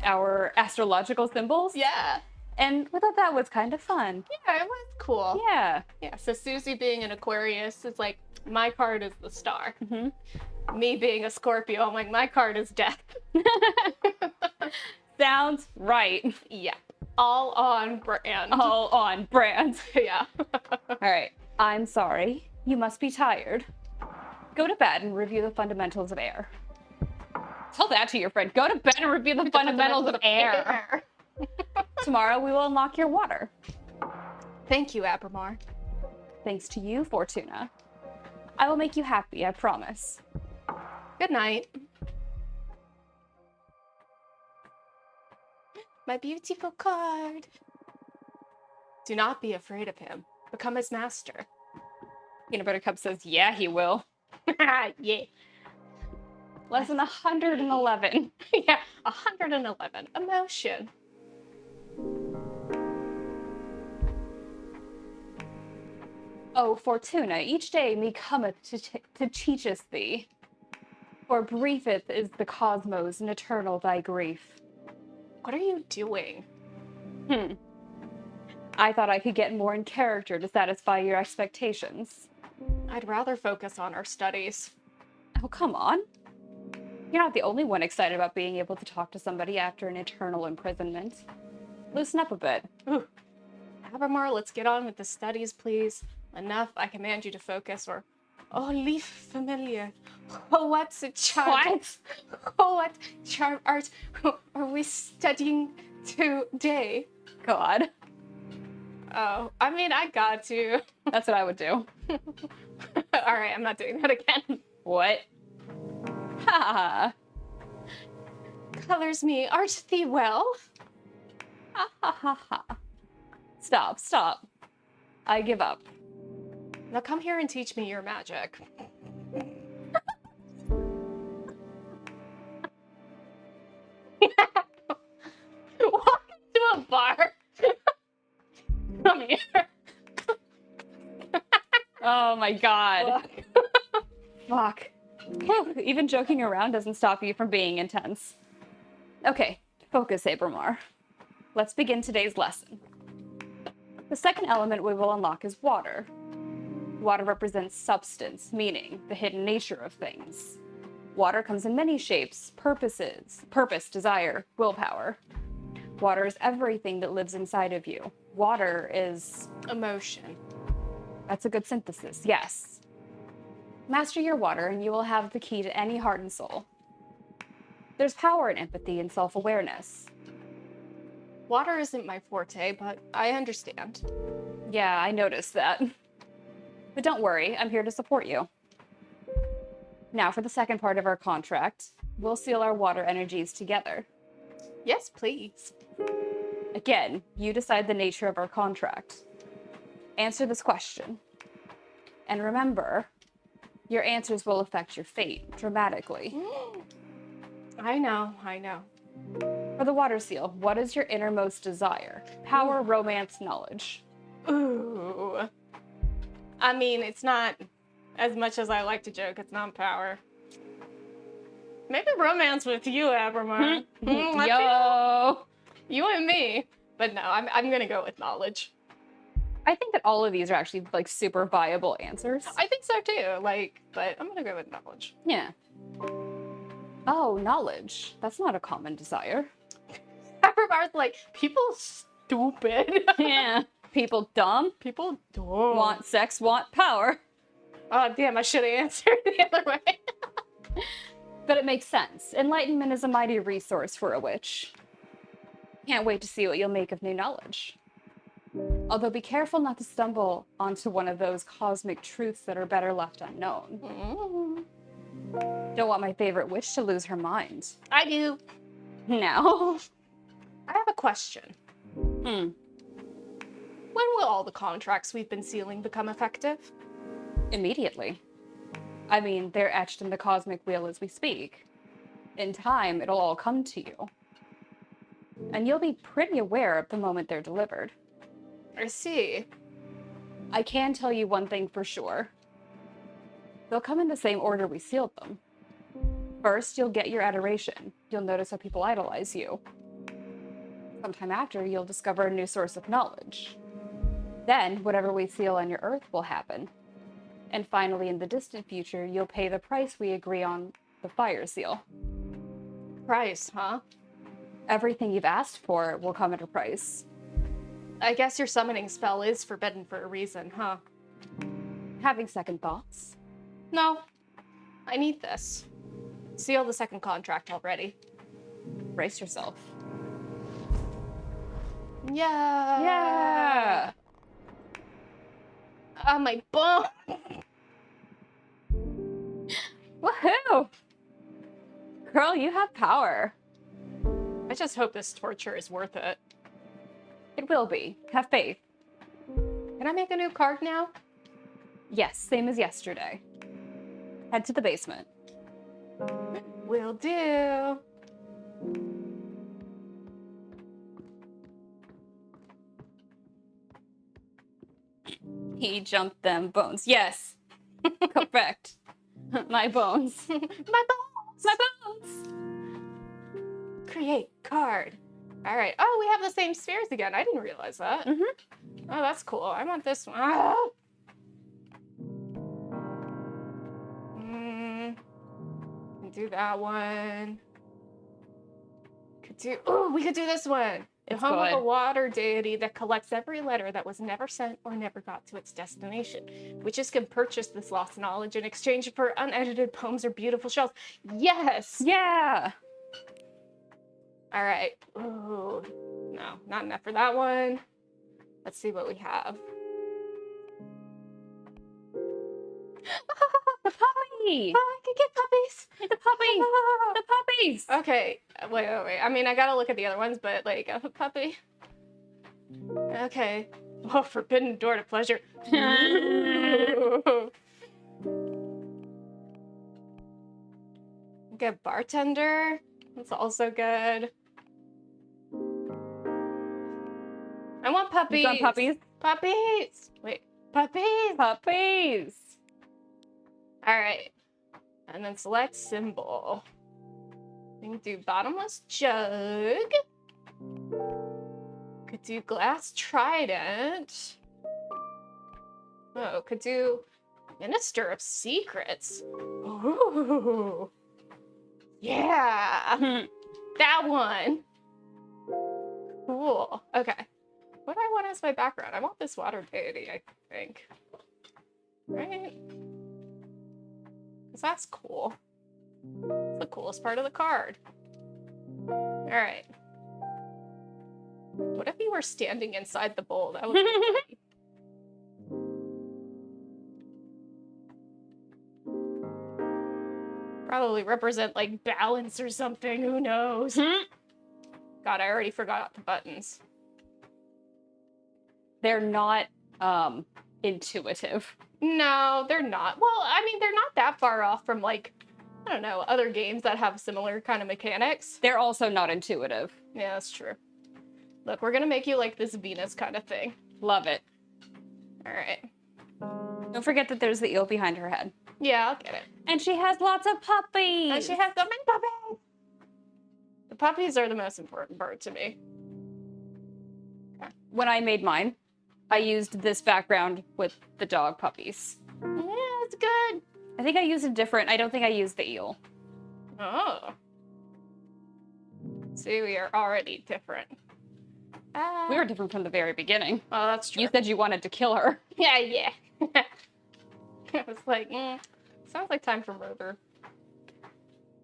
our astrological symbols. Yeah. And we thought that was kind of fun. Yeah, it was cool. Yeah. Yeah, so Susie being an Aquarius is like, my card is the star. Mm-hmm. Me being a Scorpio, I'm like, my card is death. Sounds right. Yeah. All on brand. All on brand. Yeah. All right. I'm sorry. You must be tired. Go to bed and review the fundamentals of air. Tell that to your friend. Go to bed and review the fundamentals of air. Tomorrow we will unlock your water. Thank you, Abramar. Thanks to you, Fortuna. I will make you happy, I promise. Good night. My beautiful card. Do not be afraid of him. Become his master. Peanut Butter Cup says, yeah, he will. Yeah. Lesson 111. Yeah, 111. Emotion. Oh, Fortuna, each day me cometh to teacheth thee. For briefeth is the cosmos and eternal thy grief. What are you doing? I thought I could get more in character to satisfy your expectations. I'd rather focus on our studies. Oh, come on. You're not the only one excited about being able to talk to somebody after an eternal imprisonment. Loosen up a bit. Ooh. Abramar, let's get on with the studies, please. Enough, I command you to focus, or... Oh, leaf familiar. Oh, what's a chart? What? Oh, what chart art are we studying today? God. Oh, I mean, I got to. That's what I would do. All right, I'm not doing that again. What? Ha! Colors me, art thee well? Ha ha ha ha. Stop, stop. I give up. Now come here and teach me your magic. Walk into a bar. Come here. Oh my god. Fuck. Whew, even joking around doesn't stop you from being intense. Okay, focus, Abramar. Let's begin today's lesson. The second element we will unlock is water. Water represents substance, meaning the hidden nature of things. Water comes in many shapes, purpose, desire, willpower. Water is everything that lives inside of you. Water is... emotion. That's a good synthesis, yes. Master your water and you will have the key to any heart and soul. There's power in empathy and self-awareness. Water isn't my forte, but I understand. Yeah, I noticed that. But don't worry, I'm here to support you. Now for the second part of our contract, we'll seal our water energies together. Yes, please. Again, you decide the nature of our contract. Answer this question. And remember, your answers will affect your fate dramatically. I know. For the water seal, what is your innermost desire? Power, romance, knowledge. Ooh. I mean, it's not, as much as I like to joke, it's not power. Maybe romance with you, Abermar. Yo! You and me. But no, I'm gonna go with knowledge. I think that all of these are actually like super viable answers. I think so too. Like, but I'm gonna go with knowledge. Yeah. Oh, knowledge. That's not a common desire. Abermar's like, people stupid. Yeah. People dumb, People don't. want sex, want power. Oh, damn, I should have answered the other way. But it makes sense. Enlightenment is a mighty resource for a witch. Can't wait to see what you'll make of new knowledge. Although be careful not to stumble onto one of those cosmic truths that are better left unknown. Don't want my favorite witch to lose her mind. I do. Now. I have a question. Hmm. When will all the contracts we've been sealing become effective? Immediately. I mean, they're etched in the cosmic wheel as we speak. In time, it'll all come to you. And you'll be pretty aware of the moment they're delivered. I see. I can tell you one thing for sure. They'll come in the same order we sealed them. First, you'll get your adoration. You'll notice how people idolize you. Sometime after, you'll discover a new source of knowledge. Then, whatever we seal on your earth will happen. And finally, in the distant future, you'll pay the price we agree on the fire seal. Price, huh? Everything you've asked for will come at a price. I guess your summoning spell is forbidden for a reason, huh? Having second thoughts? No. I need this. Seal the second contract already. Brace yourself. Yeah. Yeah! Oh, my bone. Woohoo! Girl, you have power. I just hope this torture is worth it. It will be. Have faith. Can I make a new card now? Yes, same as yesterday. Head to the basement. Will do. He jumped them bones. Yes. Correct. My bones. My bones. My bones. Create card. All right. Oh, we have the same spheres again. I didn't realize that. Mm-hmm. Oh, that's cool. I want this one. Ah! Can do that one. Could do. Oh, we could do this one. The It's home of a good. water deity that collects every letter that was never sent or never got to its destination. Witches can purchase this lost knowledge in exchange for unedited poems or beautiful shells. Yes. Yeah. All right. Ooh. No, not enough for that one. Let's see what we have. The puppy. Oh, I can get puppies. The puppies. Oh. The puppies. Okay, wait. I mean, I gotta look at the other ones, but like a puppy. Okay. Oh, forbidden door to pleasure. Get bartender. That's also good. I want puppies. You want puppies? Puppies. Wait, puppies. Puppies. All right. And then select symbol. We can do bottomless jug. Could do glass trident. Oh, could do minister of secrets. Ooh. Yeah. That one. Cool. Okay. What do I want as my background? I want this water deity, I think. Right? Because that's cool. It's the coolest part of the card. Alright. What if you were standing inside the bowl? That would be funny. Probably represent like balance or something. Who knows? God, I already forgot the buttons. They're not intuitive. No, they're not. Well, I mean, they're not that far off from like, I don't know, other games that have similar kind of mechanics. They're also not intuitive. Yeah, that's true. Look, we're gonna make you like this Venus kind of thing. Love it. All right. Don't forget that there's the eel behind her head. Yeah, I'll get it. And she has lots of puppies. And she has so many puppies. The puppies are the most important part to me. Okay. When I made mine, I used this background with the dog puppies. Yeah, it's good. I think I used a different. I don't think I used the eel. Oh. See, we are already different. We were different from the very beginning. Oh, that's true. You said you wanted to kill her. Yeah. I was like, sounds like time for murder.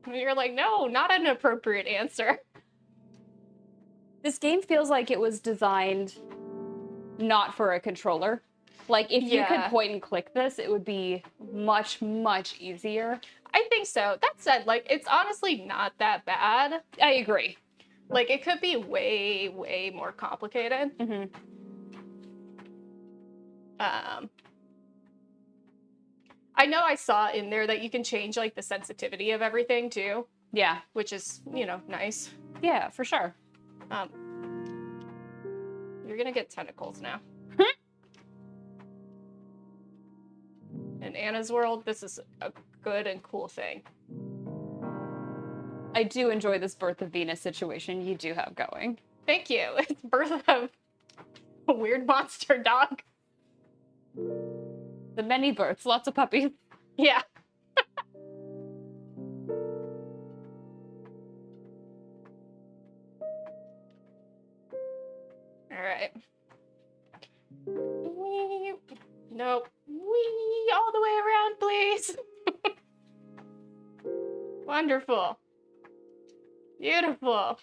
And you're like, no, not an appropriate answer. This game feels like it was designed not for a controller. Like, if you could point and click this, it would be much, much easier. I think so. That said, like, it's honestly not that bad. I agree. Like, it could be way, way more complicated. Mm-hmm. I know I saw in there that you can change, like, the sensitivity of everything, too. Yeah. Which is, nice. Yeah, for sure. You're gonna get tentacles now. In Anna's world, this is a good and cool thing. I do enjoy this Birth of Venus situation you do have going. Thank you. It's birth of a weird monster dog. The many births, lots of puppies. Yeah. All right. Wee. Nope. Wee, all the way around, please. Wonderful. Beautiful.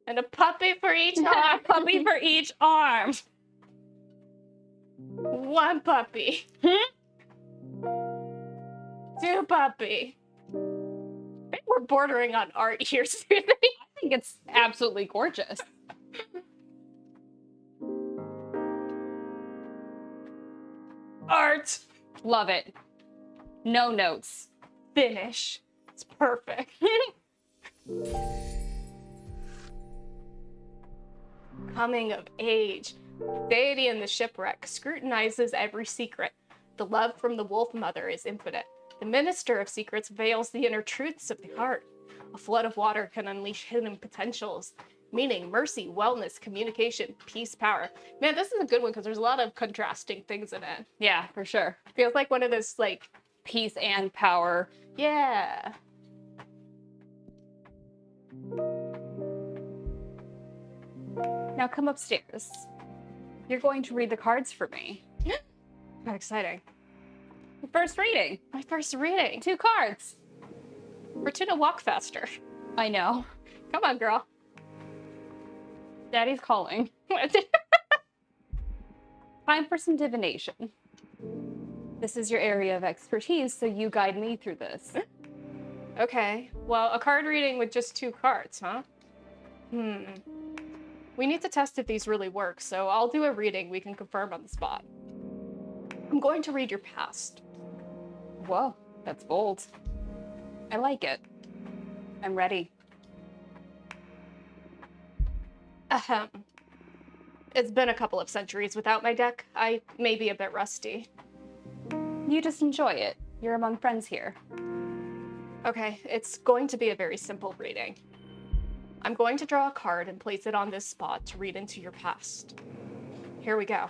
And a puppy for each arm. Puppy for each arm. One puppy. 2 puppy. I think we're bordering on art here, Susie. I think it's absolutely gorgeous. Art. Love it. No notes. Finish. It's perfect. Coming of age. Deity in the shipwreck scrutinizes every secret. The love from the wolf mother is infinite. The minister of secrets veils the inner truths of the heart. A flood of water can unleash hidden potentials. Meaning, mercy, wellness, communication, peace, power. Man, this is a good one because there's a lot of contrasting things in it. Yeah, for sure. Feels like one of those, like, Peace and power. yeah. Now come upstairs. You're going to read the cards for me. How exciting. First reading. My first reading. 2 cards. Fortuna, walk faster. I know. Come on, girl. Daddy's calling. Time for some divination. This is your area of expertise, so you guide me through this. Okay. Well, a card reading with just 2 cards, huh? We need to test if these really work, so I'll do a reading we can confirm on the spot. I'm going to read your past. Whoa, that's bold. I like it. I'm ready. Ahem. It's been a couple of centuries without my deck. I may be a bit rusty. You just enjoy it. You're among friends here. Okay, it's going to be a very simple reading. I'm going to draw a card and place it on this spot to read into your past. Here we go.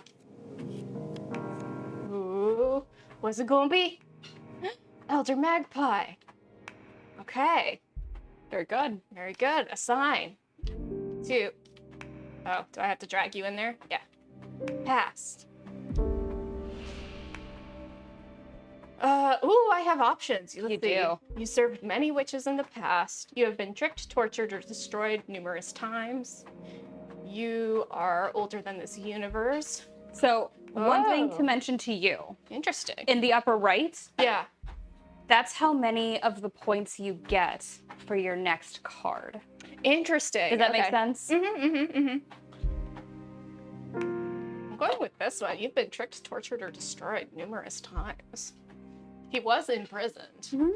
Ooh, what's it gonna be? Elder Magpie. Okay, Very good. very good. A sign. 2. Oh, do I have to drag you in there? Yeah. Past. I have options. Let's You see. do. You served many witches in the past. You have been tricked, tortured, or destroyed numerous times. You are older than this universe. So, one thing Oh. to mention to you. Interesting. In the upper right, Yeah. that's how many of the points you get for your next card. Interesting. Does that make Okay. sense? I'm going with this one. You've been tricked, tortured, or destroyed numerous times. He was imprisoned.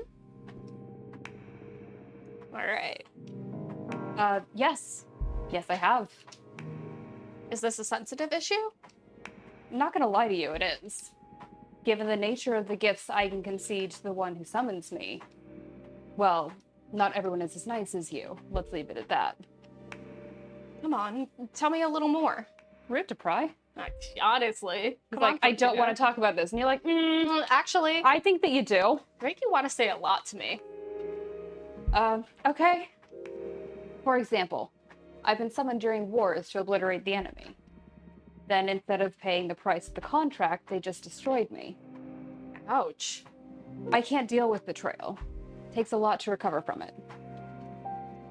All right. Yes. Yes, I have. Is this a sensitive issue? I'm not gonna lie to you, it is. Given the nature of the gifts I can concede to the one who summons me, well, not everyone is as nice as you. Let's leave it at that. Come on, tell me a little more. Rude to pry. Honestly. It's like, I don't want to talk about this. And you're like, actually, I think that you do. I think you want to say a lot to me. Okay. For example, I've been summoned during wars to obliterate the enemy. Then instead of paying the price of the contract, they just destroyed me. Ouch. I can't deal with betrayal. Takes a lot to recover from it.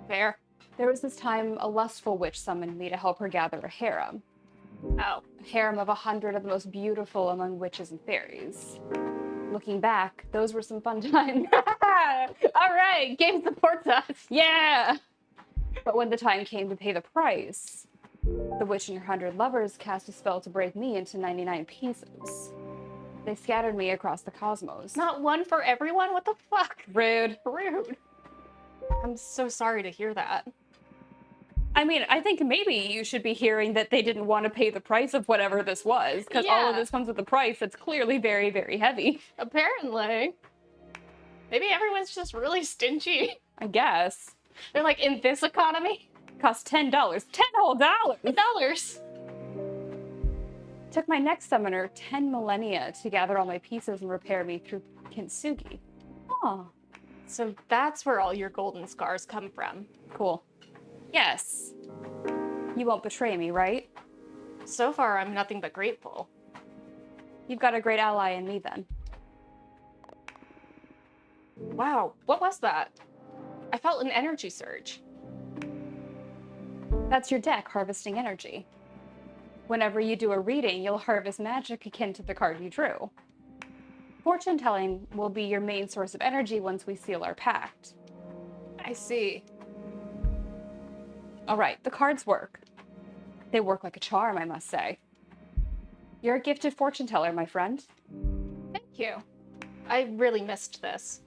Fair. There was this time a lustful witch summoned me to help her gather a harem. Oh. A harem of 100 of the most beautiful among witches and fairies. Looking back, those were some fun times. All right, game supports us. Yeah! But when the time came to pay the price, the witch and her 100 lovers cast a spell to break me into 99 pieces. They scattered me across the cosmos. Not one for everyone? What the fuck? Rude. Rude. I'm so sorry to hear that. I mean, I think maybe you should be hearing that they didn't want to pay the price of whatever this was, because all of this comes with a price that's clearly very, very heavy. Apparently. Maybe everyone's just really stingy. I guess. They're like, in this economy? Cost $10. 10 whole dollars! $10. Took my next summoner 10 millennia to gather all my pieces and repair me through Kintsugi. Oh. So that's where all your golden scars come from. Cool. Yes. You won't betray me, right? So far, I'm nothing but grateful. You've got a great ally in me, then. Wow, what was that? I felt an energy surge. That's your deck harvesting energy. Whenever you do a reading, you'll harvest magic akin to the card you drew. Fortune telling will be your main source of energy once we seal our pact. I see. All right, the cards work. They work like a charm, I must say. You're a gifted fortune teller, my friend. Thank you. I really missed this.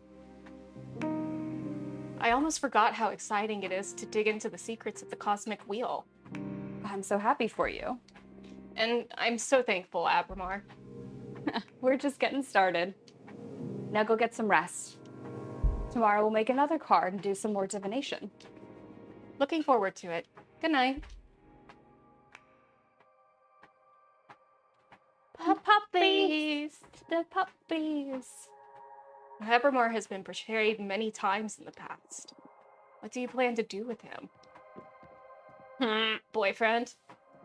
I almost forgot how exciting it is to dig into the secrets of the cosmic wheel. I'm so happy for you. And I'm so thankful, Abramar. We're just getting started. Now go get some rest. Tomorrow we'll make another card and do some more divination. Looking forward to it. Good night. Puppies! The puppies! Abramar has been betrayed many times in the past. What do you plan to do with him? Boyfriend?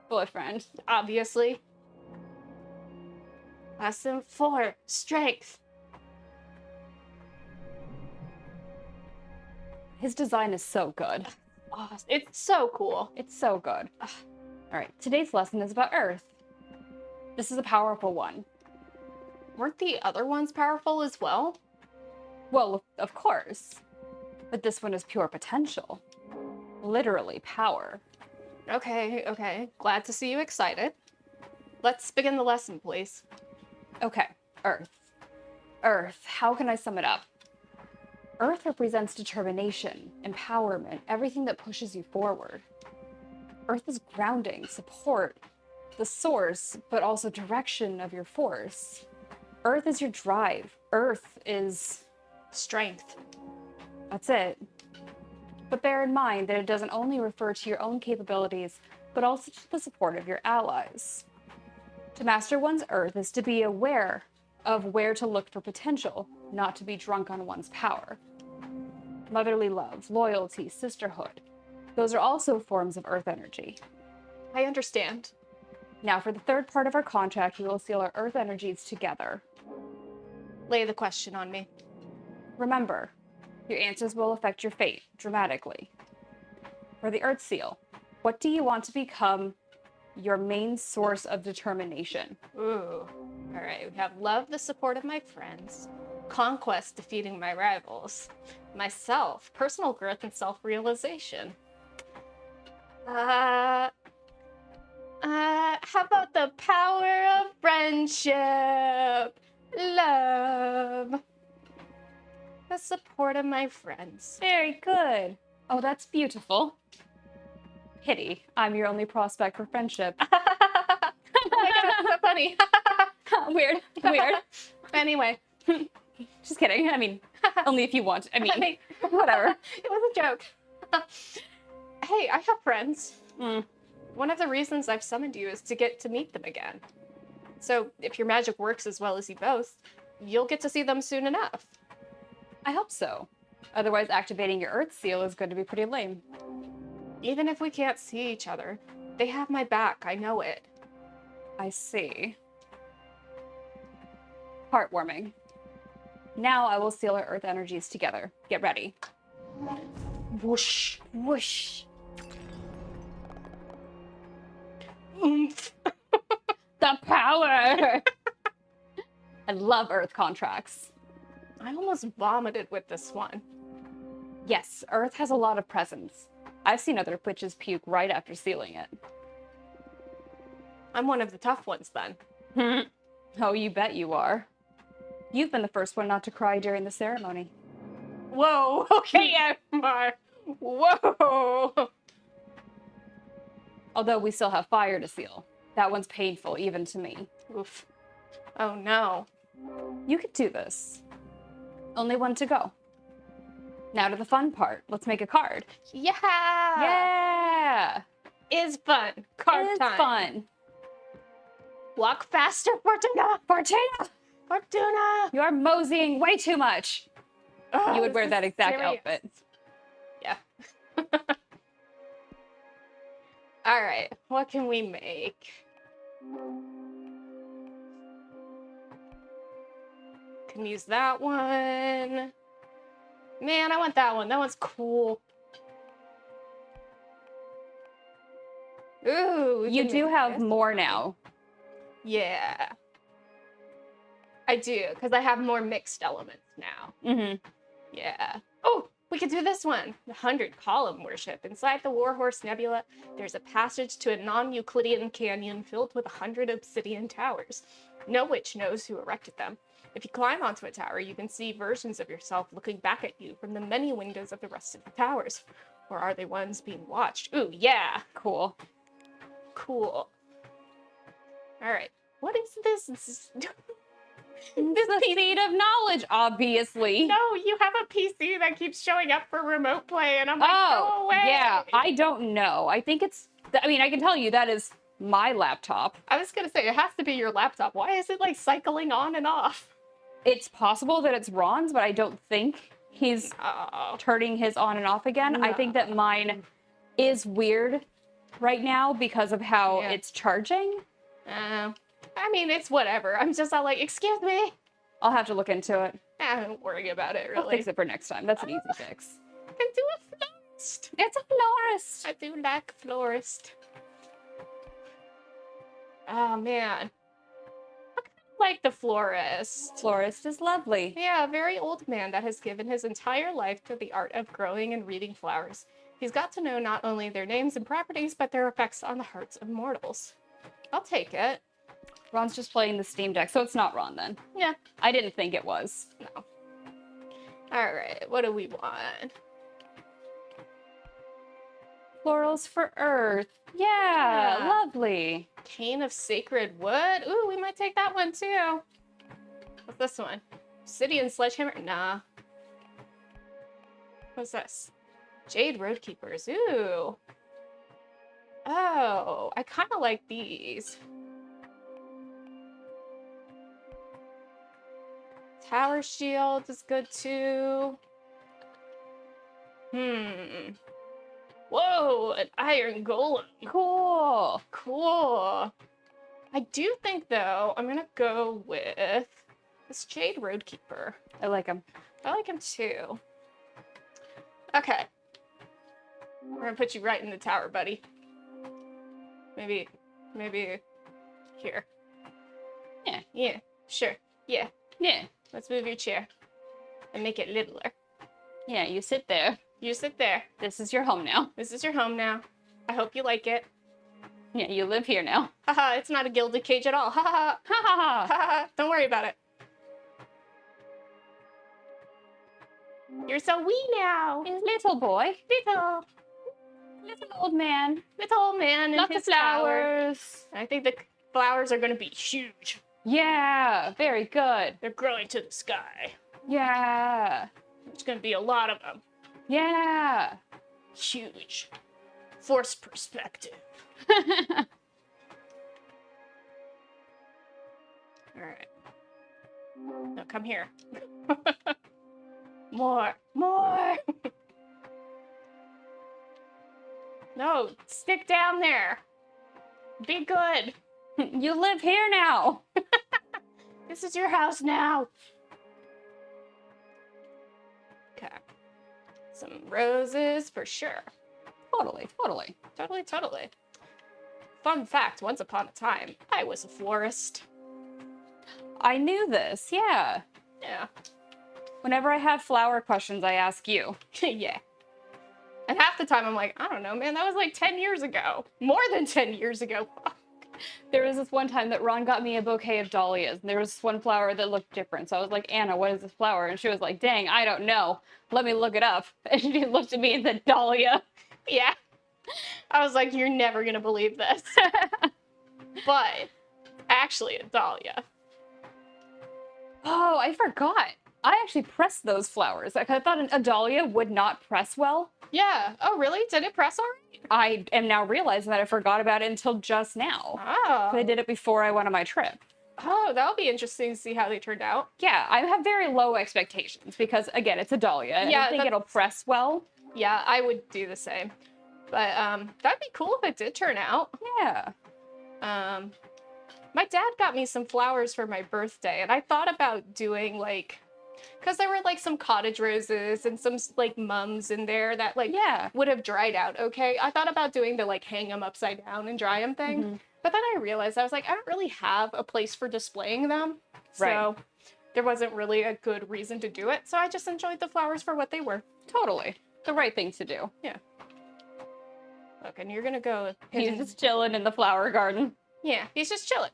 Boyfriend. Obviously. Lesson 4. Strength. His design is so good. Oh, it's so cool. It's so good. All right, today's lesson is about Earth. This is a powerful one. Weren't the other ones powerful as well? Well, of course. But this one is pure potential. Literally power. Okay. Glad to see you excited. Let's begin the lesson, please. Okay, Earth. Earth, how can I sum it up? Earth represents determination, empowerment, everything that pushes you forward. Earth is grounding, support, the source, but also direction of your force. Earth is your drive. Earth is strength. That's it. But bear in mind that it doesn't only refer to your own capabilities, but also to the support of your allies. To master one's Earth is to be aware of where to look for potential, not to be drunk on one's power. Motherly love, loyalty, sisterhood. Those are also forms of Earth energy. I understand. Now for the third part of our contract, we will seal our Earth energies together. Lay the question on me. Remember, your answers will affect your fate dramatically. For the Earth seal, what do you want to become your main source of determination? Ooh. All right, we have love, the support of my friends. Conquest, defeating my rivals. Myself, personal growth and self-realization. How about the power of friendship? Love. The support of my friends. Very good. Oh, that's beautiful. Pity, I'm your only prospect for friendship. Oh my god, I'm so funny. Weird. Weird. Anyway. Just kidding. I mean, only if you want. I mean, whatever. It was a joke. Hey, I have friends. Mm. One of the reasons I've summoned you is to get to meet them again. So if your magic works as well as you boast, you'll get to see them soon enough. I hope so. Otherwise, activating your Earth seal is going to be pretty lame. Even if we can't see each other, they have my back. I know it. I see. Heartwarming. Now I will seal our Earth energies together. Get ready. Whoosh. Whoosh. Oomph. The power! I love Earth contracts. I almost vomited with this one. Yes, Earth has a lot of presence. I've seen other witches puke right after sealing it. I'm one of the tough ones then. Oh, you bet you are. You've been the first one not to cry during the ceremony. Whoa, okay, Emma. Whoa. Although we still have fire to seal. That one's painful, even to me. Oof. Oh no. You could do this. Only one to go. Now to the fun part. Let's make a card. Yeah. Yeah! Is fun. Card It's time. fun. Walk faster, Fortuna. Fortuna! Fortuna. You are moseying way too much. Oh, You would wear this that is exact serious. outfit. Yeah. All right. What can we make? Can use that one. Man, I want that one. That one's cool. Ooh. we You can do make have this more one. now. Yeah. I do, because I have more mixed elements now. Mm-hmm. Yeah. Oh, we could do this one. The 100-column worship. Inside the Warhorse Nebula, there's a passage to a non-Euclidean canyon filled with 100 obsidian towers. No witch knows who erected them. If you climb onto a tower, you can see versions of yourself looking back at you from the many windows of the rest of the towers. Or are they ones being watched? Ooh, yeah. Cool. Cool. All right. What is this? This is the seed of knowledge, obviously. No, you have a PC that keeps showing up for remote play, and I'm like, go away. Yeah. I don't know. I think it's... I mean, I can tell you that is my laptop. I was gonna say, it has to be your laptop. Why is it like cycling on and off? It's possible that it's Ron's, but I don't think he's turning his on and off again. No. I think that mine is weird right now because of how it's charging. I mean, it's whatever. I'm just all like, excuse me. I'll have to look into it. Don't worry about it, I'll really. fix it for next time. That's an easy fix. I can do a florist. It's a florist. I do like a florist. Oh, man. I kind of like the florist. Florist is lovely. Yeah, a very old man that has given his entire life to the art of growing and reading flowers. He's got to know not only their names and properties, but their effects on the hearts of mortals. I'll take it. Ron's just playing the Steam Deck, so it's not Ron then. Yeah. I didn't think it was. No. All right, what do we want? Florals for Earth. Yeah, lovely. Cane of Sacred Wood? Ooh, we might take that one too. What's this one? Obsidian Sledgehammer? Nah. What's this? Jade Roadkeepers. Ooh. Oh, I kind of like these. Tower Shield is good too. Whoa, an Iron Golem. Cool. Cool. I do think, though, I'm gonna go with this Jade Roadkeeper. I like him. I like him too. Okay. We're gonna put you right in the tower, buddy. Maybe here. Yeah. Yeah, sure. Yeah. Yeah. Let's move your chair and make it littler. Yeah, you sit there. You sit there. This is your home now. This is your home now. I hope you like it. Yeah, you live here now. Haha, it's not a gilded cage at all. Ha ha Ha ha ha. ha. Ha. Don't worry about it. You're so wee now. His little boy. Little Little old man. old man and Lots his of flowers. tower. I think the flowers are going to be huge. Yeah, very good. They're growing to the sky. Yeah. There's going to be a lot of them. Yeah. Huge. Force perspective. All right. Now come here. More. No, stick down there. Be good. You live here now. This is your house now. Okay. Some roses for sure. Totally. Totally. Fun fact, once upon a time, I was a florist. I knew this, yeah. Yeah. Whenever I have flower questions, I ask you. Yeah. And half the time I'm like, I don't know, man, that was like 10 years ago. More than 10 years ago. There was this one time that Ron got me a bouquet of dahlias, and there was this one flower that looked different. So I was like, Anna, what is this flower? And she was like, dang, I don't know. Let me look it up. And she looked at me and said, dahlia. Yeah. I was like, you're never going to believe this. But actually a dahlia. Oh, I forgot. I actually pressed those flowers. I thought a dahlia would not press well. Yeah. Oh, really? Did it press already? I am now realizing that I forgot about it until just now. Oh. I did it before I went on my trip. Oh, that'll be interesting to see how they turned out. Yeah, I have very low expectations because, again, it's a dahlia. And Yeah, I think it'll press well. Yeah, I would do the same. But that'd be cool if it did turn out. Yeah. My dad got me some flowers for my birthday, and I thought about doing like, because there were like some cottage roses and some like mums in there that like would have dried out okay. I thought about doing the like hang them upside down and dry them thing. Mm-hmm. But then I realized I was like, I don't really have a place for displaying them. So there wasn't really a good reason to do it. So I just enjoyed the flowers for what they were. Totally. The right thing to do. Yeah. Look, and you're going to go. He's just chilling in the flower garden. Yeah, he's just chilling.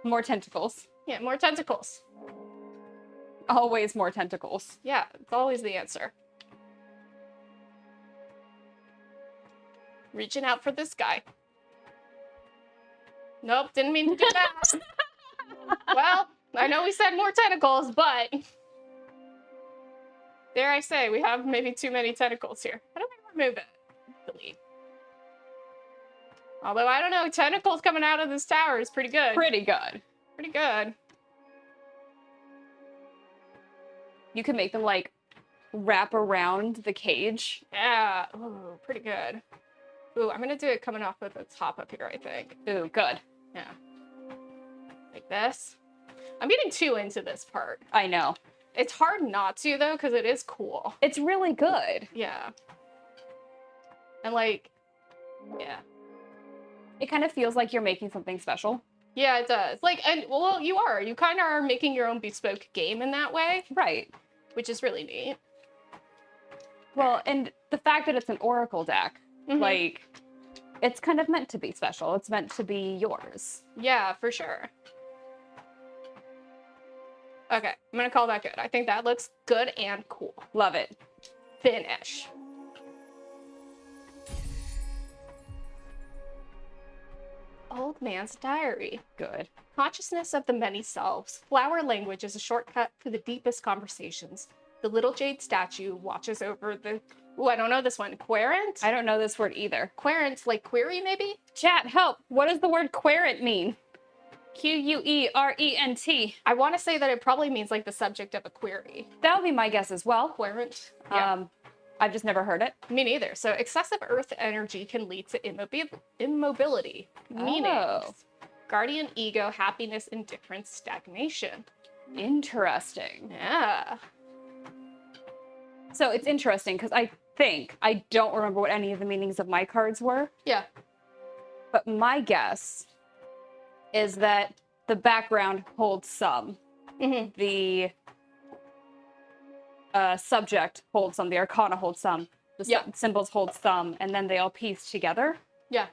More tentacles. Yeah, more tentacles. Always more tentacles. Yeah, it's always the answer. Reaching out for this guy. Nope, didn't mean to do that. Well, I know we said more tentacles, but dare I say, we have maybe too many tentacles here. How do I remove it? Delete. Although, I don't know, tentacles coming out of this tower is pretty good. Pretty good. Pretty good. You can make them, like, wrap around the cage. Yeah. Ooh, pretty good. Ooh, I'm gonna do it coming off of the top up here, I think. Ooh, good. Yeah. Like this. I'm getting too into this part. I know. It's hard not to, though, because it is cool. It's really good. Yeah. And, like, yeah. It kind of feels like you're making something special. Yeah, it does. Like, and, well, you are. You kind of are making your own bespoke game in that way. Right. Which is really neat. Well, and the fact that it's an oracle deck, like, it's kind of meant to be special. It's meant to be yours. Yeah, for sure. Okay, I'm gonna call that good. I think that looks good and cool. Love it. Finish. Old Man's Diary. Good. Consciousness of the many selves. Flower language is a shortcut to the deepest conversations. The little jade statue watches over the... Ooh, I don't know this one. Querent? I don't know this word either. Querent, like query, maybe? Chat, help. What does the word querent mean? Querent. I want to say that it probably means like the subject of a query. That would be my guess as well. Querent. Yeah. I've just never heard it. Me neither. So excessive earth energy can lead to immobility. Meanings. Guardian ego, happiness, indifference, stagnation. Interesting. Yeah. So it's interesting because I don't remember what any of the meanings of my cards were. Yeah. But my guess is that the background holds some. The subject holds some. The arcana holds some. The symbols hold some. And then they all piece together. Yeah.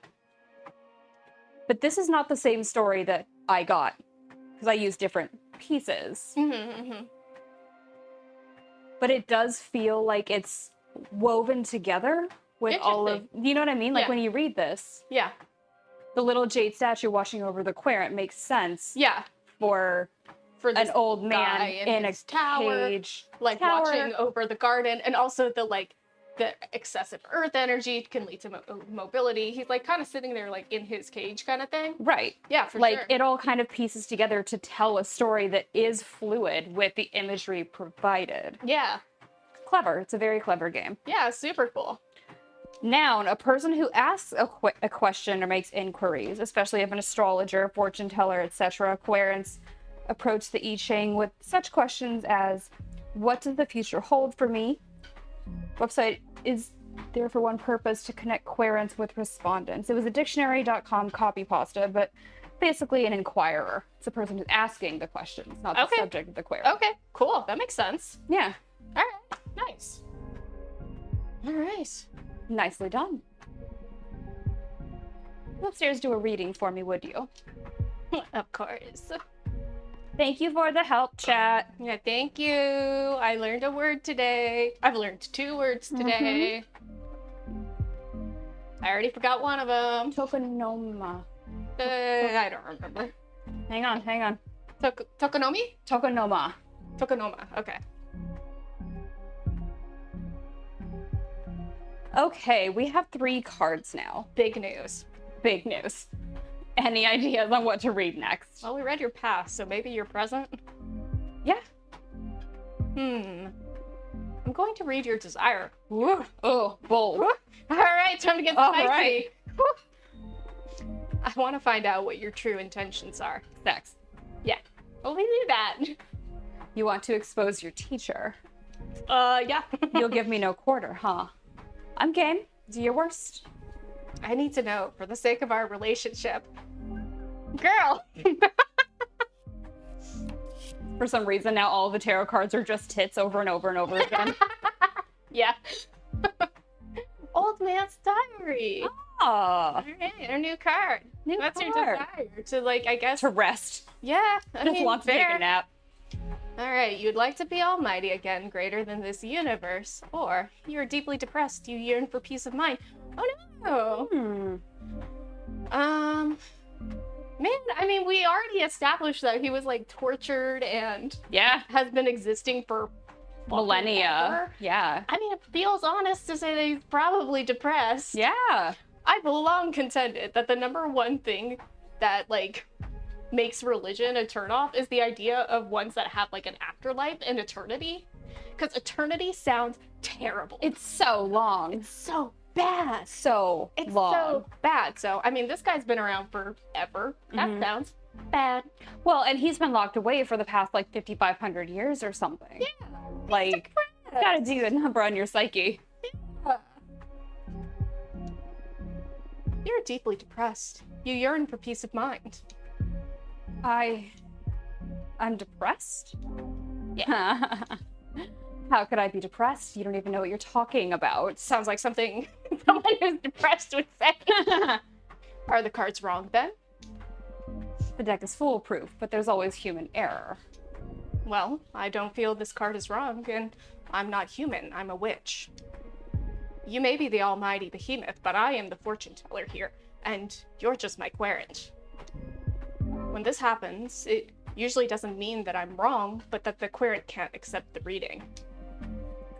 But this is not the same story that I got because I used different pieces. But it does feel like it's woven together with all of, you know what I mean? Like when you read this. Yeah. the little jade statue watching over the querent makes sense Yeah. for This an old man guy in a his tower, cage. like watching over the garden, and also the excessive earth energy can lead to mobility. He's like kind of sitting there like in his cage kind of thing. Right. Yeah, for like sure. it all kind of pieces together to tell a story that is fluid with the imagery provided. Yeah. Clever. It's a very clever game. Yeah, super cool. Noun, a person who asks a question or makes inquiries, especially if an astrologer, fortune teller, etc. Querents approach the I Ching with such questions as, what does the future hold for me? Website is there for one purpose, to connect querents with respondents. It was a dictionary.com copy pasta, but basically an inquirer. It's a person who's asking the questions, not the subject of the query. Okay, cool. That makes sense. Yeah. All right, nice. All right. Nicely done. Go upstairs, do a reading for me, would you? Of course. Thank you for the help, chat. Yeah, thank you. I learned a word today. I've learned 2 words today. I already forgot one of them. Tokonoma. I don't remember. Hang on. Tokonomi? Tokonoma. Tokonoma. Okay. Okay, we have 3 cards now. Big news. Big news. Any ideas on what to read next? Well, we read your past, so maybe your present? Yeah. I'm going to read your desire. Woo. Oh, bold. Woo. All right, time to get spicy. All right. I want to find out what your true intentions are. Sex. Yeah. Well, we knew that. You want to expose your teacher. Yeah. You'll give me no quarter, huh? I'm game. Do your worst. I need to know for the sake of our relationship. Girl! For some reason, now all the tarot cards are just tits over and over and over again. Yeah. Old Man's Diary. Oh. All right, our new card. That's your card. desire to, like, I guess. To rest. Yeah. I Just mean, wants to take fair. a nap. All right, you'd like to be almighty again, greater than this universe, or you're deeply depressed, you yearn for peace of mind. Oh no. Man, I mean, we already established that he was like tortured and Yeah. has been existing for Millennia. ever. Yeah. I mean, it feels honest to say that he's probably depressed. Yeah. I've long contended that the number one thing that like makes religion a turnoff is the idea of ones that have like an afterlife and eternity. Because eternity sounds terrible. It's so long. It's so bad. So It's long. so bad. So, I mean, this guy's been around forever. That sounds bad. Well, and he's been locked away for the past like 5,500 years or something. Yeah. Like, you gotta do a number on your psyche. You're deeply depressed. You yearn for peace of mind. I'm depressed? Yeah. How could I be depressed? You don't even know what you're talking about. Sounds like something someone who's depressed would say. Are the cards wrong then? The deck is foolproof, but there's always human error. Well, I don't feel this card is wrong, and I'm not human. I'm a witch. You may be the almighty behemoth, but I am the fortune teller here, and you're just my querent. When this happens, it usually doesn't mean that I'm wrong, but that the querent can't accept the reading.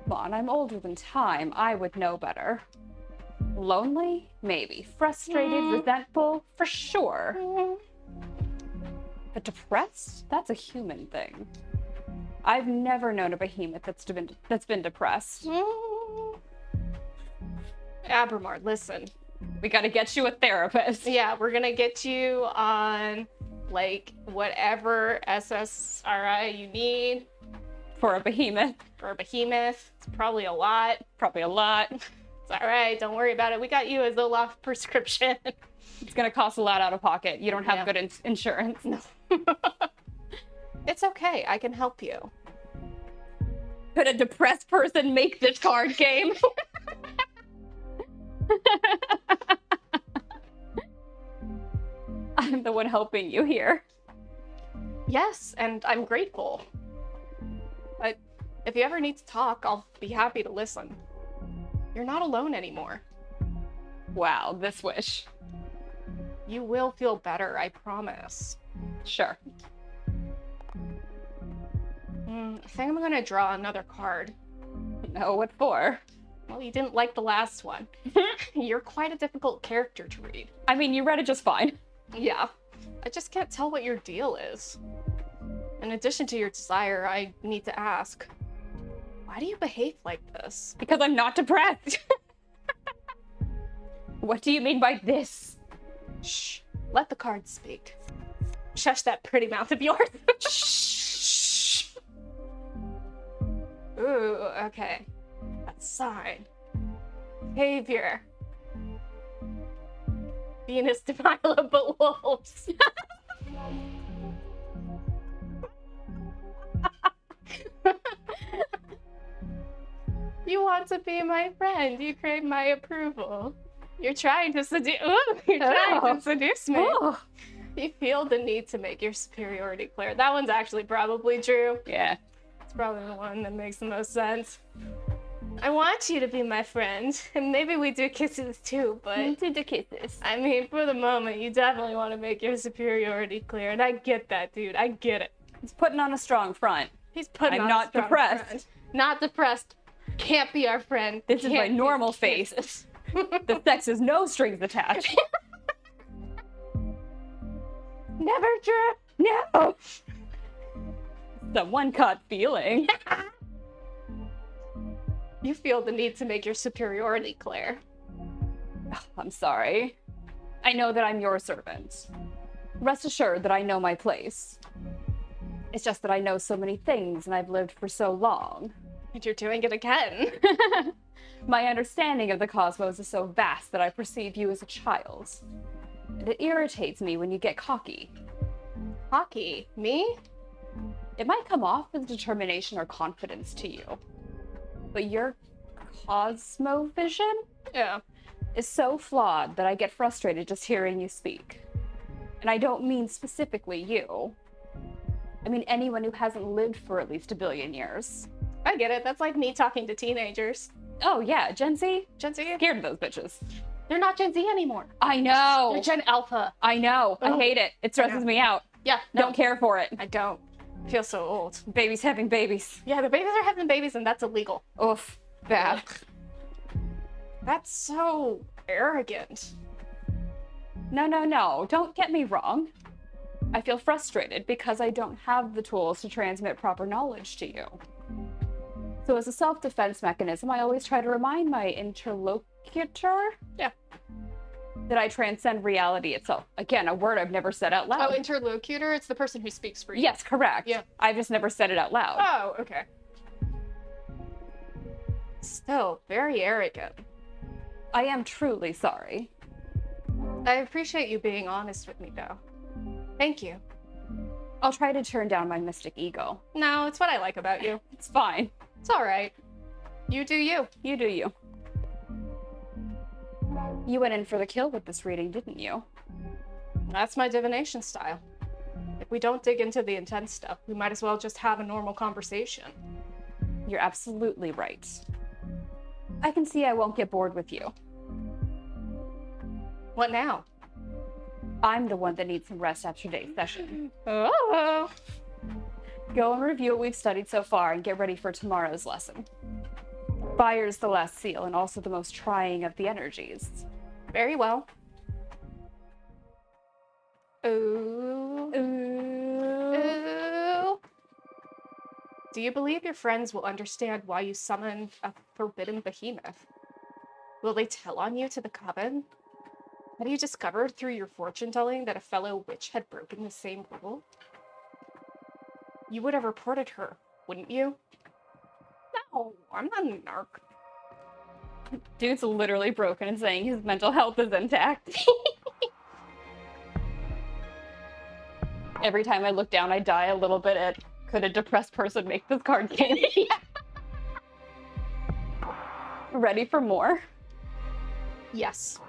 Come on, I'm older than time. I would know better. Lonely? Maybe. Frustrated? Resentful? For sure. But depressed? That's a human thing. I've never known a behemoth that's been depressed. Abramar, listen. We gotta get you a therapist. Yeah, we're gonna get you on, like, whatever SSRI you need. For a behemoth. For a behemoth. It's probably a lot. Probably a lot. It's alright, don't worry about it. We got you a Zoloft prescription. It's gonna cost a lot out of pocket. You don't have good insurance. No. It's okay, I can help you. Could a depressed person make this card game? I'm the one helping you here. Yes, and I'm grateful. But if you ever need to talk, I'll be happy to listen. You're not alone anymore. Wow, this wish. You will feel better, I promise. Sure. I think I'm gonna draw another card. No, what for? Well, you didn't like the last one. You're quite a difficult character to read. I mean, you read it just fine. Yeah. I just can't tell what your deal is. In addition to your desire, I need to ask, why do you behave like this? Because I'm not depressed. What do you mean by this? Shh. Let the cards speak. Shush that pretty mouth of yours. Shh. Ooh, okay. That's sign. Behavior. Venus defileable wolves. You want to be my friend. You crave my approval. You're trying to seduce. You're trying to seduce me. Oh. You feel the need to make your superiority clear. That one's actually probably true. Yeah. It's probably the one that makes the most sense. I want you to be my friend, and maybe we do kisses too, but Do the kisses. I mean, for the moment, you definitely want to make your superiority clear, and I get that, dude. I get it. He's putting on a strong front. He's putting I'm on a not strong depressed. front. Not depressed. Can't be our friend. This is my Can't do normal face. kisses. The sex is no strings attached. Never true. No. Someone caught feeling. You feel the need to make your superiority clear. I'm sorry. I know that I'm your servant. Rest assured that I know my place. It's just that I know so many things and I've lived for so long. And you're doing it again. My understanding of the cosmos is so vast that I perceive you as a child. And it irritates me when you get cocky. Hockey. Me? It might come off as determination or confidence to you. But your cosmovision Yeah. is so flawed that I get frustrated just hearing you speak. And I don't mean specifically you. I mean anyone who hasn't lived for at least 1 billion years. I get it. That's like me talking to teenagers. Oh yeah, Gen Z? Gen Z? Scared of those bitches. They're not Gen Z anymore. I know. They're Gen Alpha. I know. I Oh. hate it. It stresses me out. Yeah. No, Don't care for it. I don't. I feel so old. Babies having babies. Yeah, the babies are having babies, and that's illegal. Oof. Bad. That's so arrogant. No. Don't get me wrong. I feel frustrated because I don't have the tools to transmit proper knowledge to you. So as a self-defense mechanism, I always try to remind my interlocutor Yeah. that I transcend reality itself. Again, a word I've never said out Oh, loud. interlocutor? It's the person who speaks for you. Yes, correct. Yeah. I've just never said it out loud. Oh, okay. Still, very arrogant. I am truly sorry. I appreciate you being honest with me, though. Thank you. I'll try to turn down my mystic ego. No, it's what I like about you. It's fine. It's all right. You do you. You do you. You went in for the kill with this reading, didn't you? That's my divination style. If we don't dig into the intense stuff, we might as well just have a normal conversation. You're absolutely right. I can see I won't get bored with you. What now? I'm the one that needs some rest after today's session. Oh. Go and review what we've studied so far and get ready for tomorrow's lesson. Fire's the last seal and also the most trying of the energies. Very well. Ooh. Ooh. Do you believe your friends will understand why you summoned a forbidden behemoth? Will they tell on you to the coven? Have you discovered through your fortune-telling that a fellow witch had broken the same rule? You would have reported her, wouldn't you? No, I'm not a narc. Dude's literally broken and saying his mental health is intact. Every time I look down, I die a little bit at, could a depressed person make this card game? Ready for more? Yes.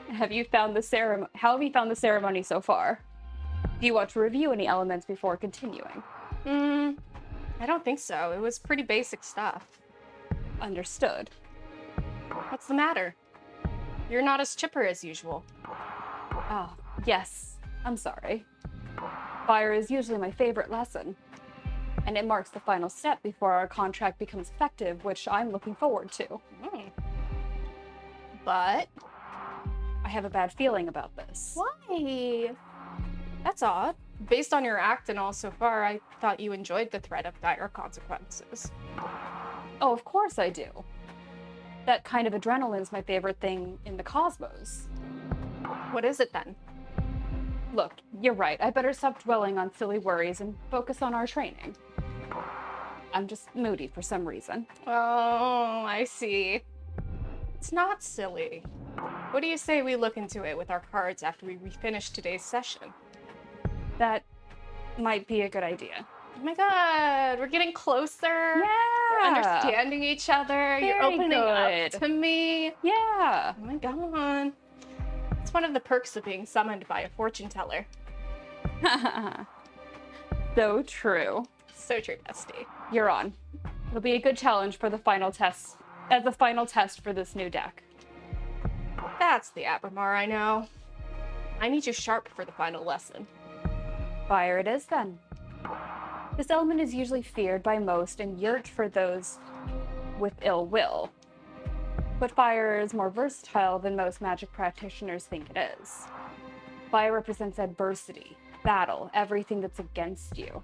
Have you found the ceremony? How have you found the ceremony so far? Do you want to review any elements before continuing? I don't think so. It was pretty basic stuff. Understood. What's the matter? You're not as chipper as usual. Oh, yes. I'm sorry. Fire is usually my favorite lesson, and it marks the final step before our contract becomes effective, which I'm looking forward to. Mm. But I have a bad feeling about this. why? That's odd. Based on your act and all so far, I thought you enjoyed the threat of dire consequences. Oh, of course I do. That kind of adrenaline is my favorite thing in the cosmos. What is it then? Look, you're right. I better stop dwelling on silly worries and focus on our training. I'm just moody for some reason. Oh, I see. It's not silly. What do you say we look into it with our cards after we finish today's session? That might be a good idea. Oh my god, we're getting closer. Yeah. We're understanding each other. You're Very opening good. up to me. Yeah. Oh my god. It's one of the perks of being summoned by a fortune teller. So true. So true, bestie. You're on. It'll be a good challenge for the final test, as a final test for this new deck. That's the Abramar I know. I need you sharp for the final lesson. Fire it is then. This element is usually feared by most and yurt for those with ill will. But fire is more versatile than most magic practitioners think it is. Fire represents adversity, battle, everything that's against you.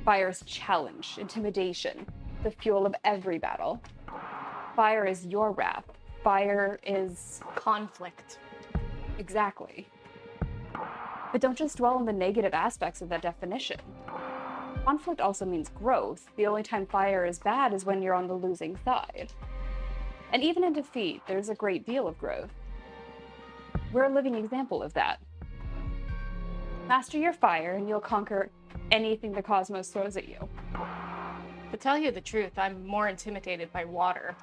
Fire is challenge, intimidation, the fuel of every battle. Fire is your wrath. Fire is Conflict. exactly. But don't just dwell on the negative aspects of that definition. Conflict also means growth. The only time fire is bad is when you're on the losing side. And even in defeat, there's a great deal of growth. We're a living example of that. Master your fire and you'll conquer anything the cosmos throws at you. To tell you the truth, I'm more intimidated by water.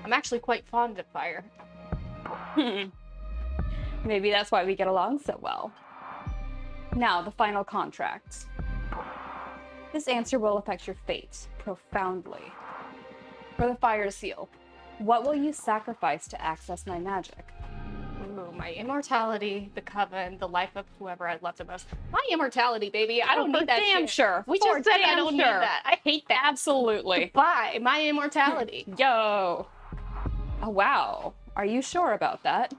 I'm actually quite fond of fire. Maybe that's why we get along so well. Now, the final contract. This answer will affect your fate profoundly. For the fire seal, what will you sacrifice to access my magic? Ooh, my immortality, the coven, the life of whoever I love the most. My immortality, baby. I don't For need that damn shit. sure. We For just said I damn don't need sure. that. I hate that. Absolutely. Bye, my immortality. Yo. Oh, wow. Are you sure about that?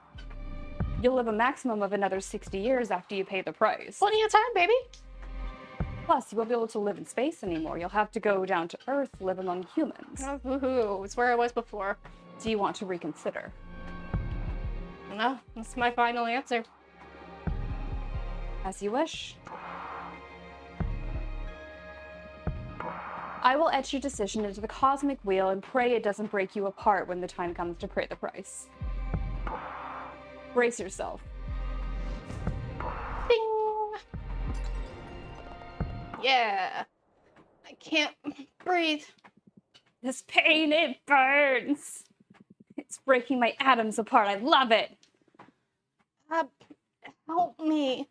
You'll live a maximum of another 60 years after you pay the price. Plenty of time, baby. Plus, you won't be able to live in space anymore. You'll have to go down to Earth, live among humans. Oh, woohoo. It's where I was before. Do you want to reconsider? No, that's my final answer. As you wish. I will etch your decision into the cosmic wheel and pray it doesn't break you apart when the time comes to pay the price. Brace yourself. Ding! Yeah. I can't breathe. This pain, it burns. It's breaking my atoms apart. I love it. Help me.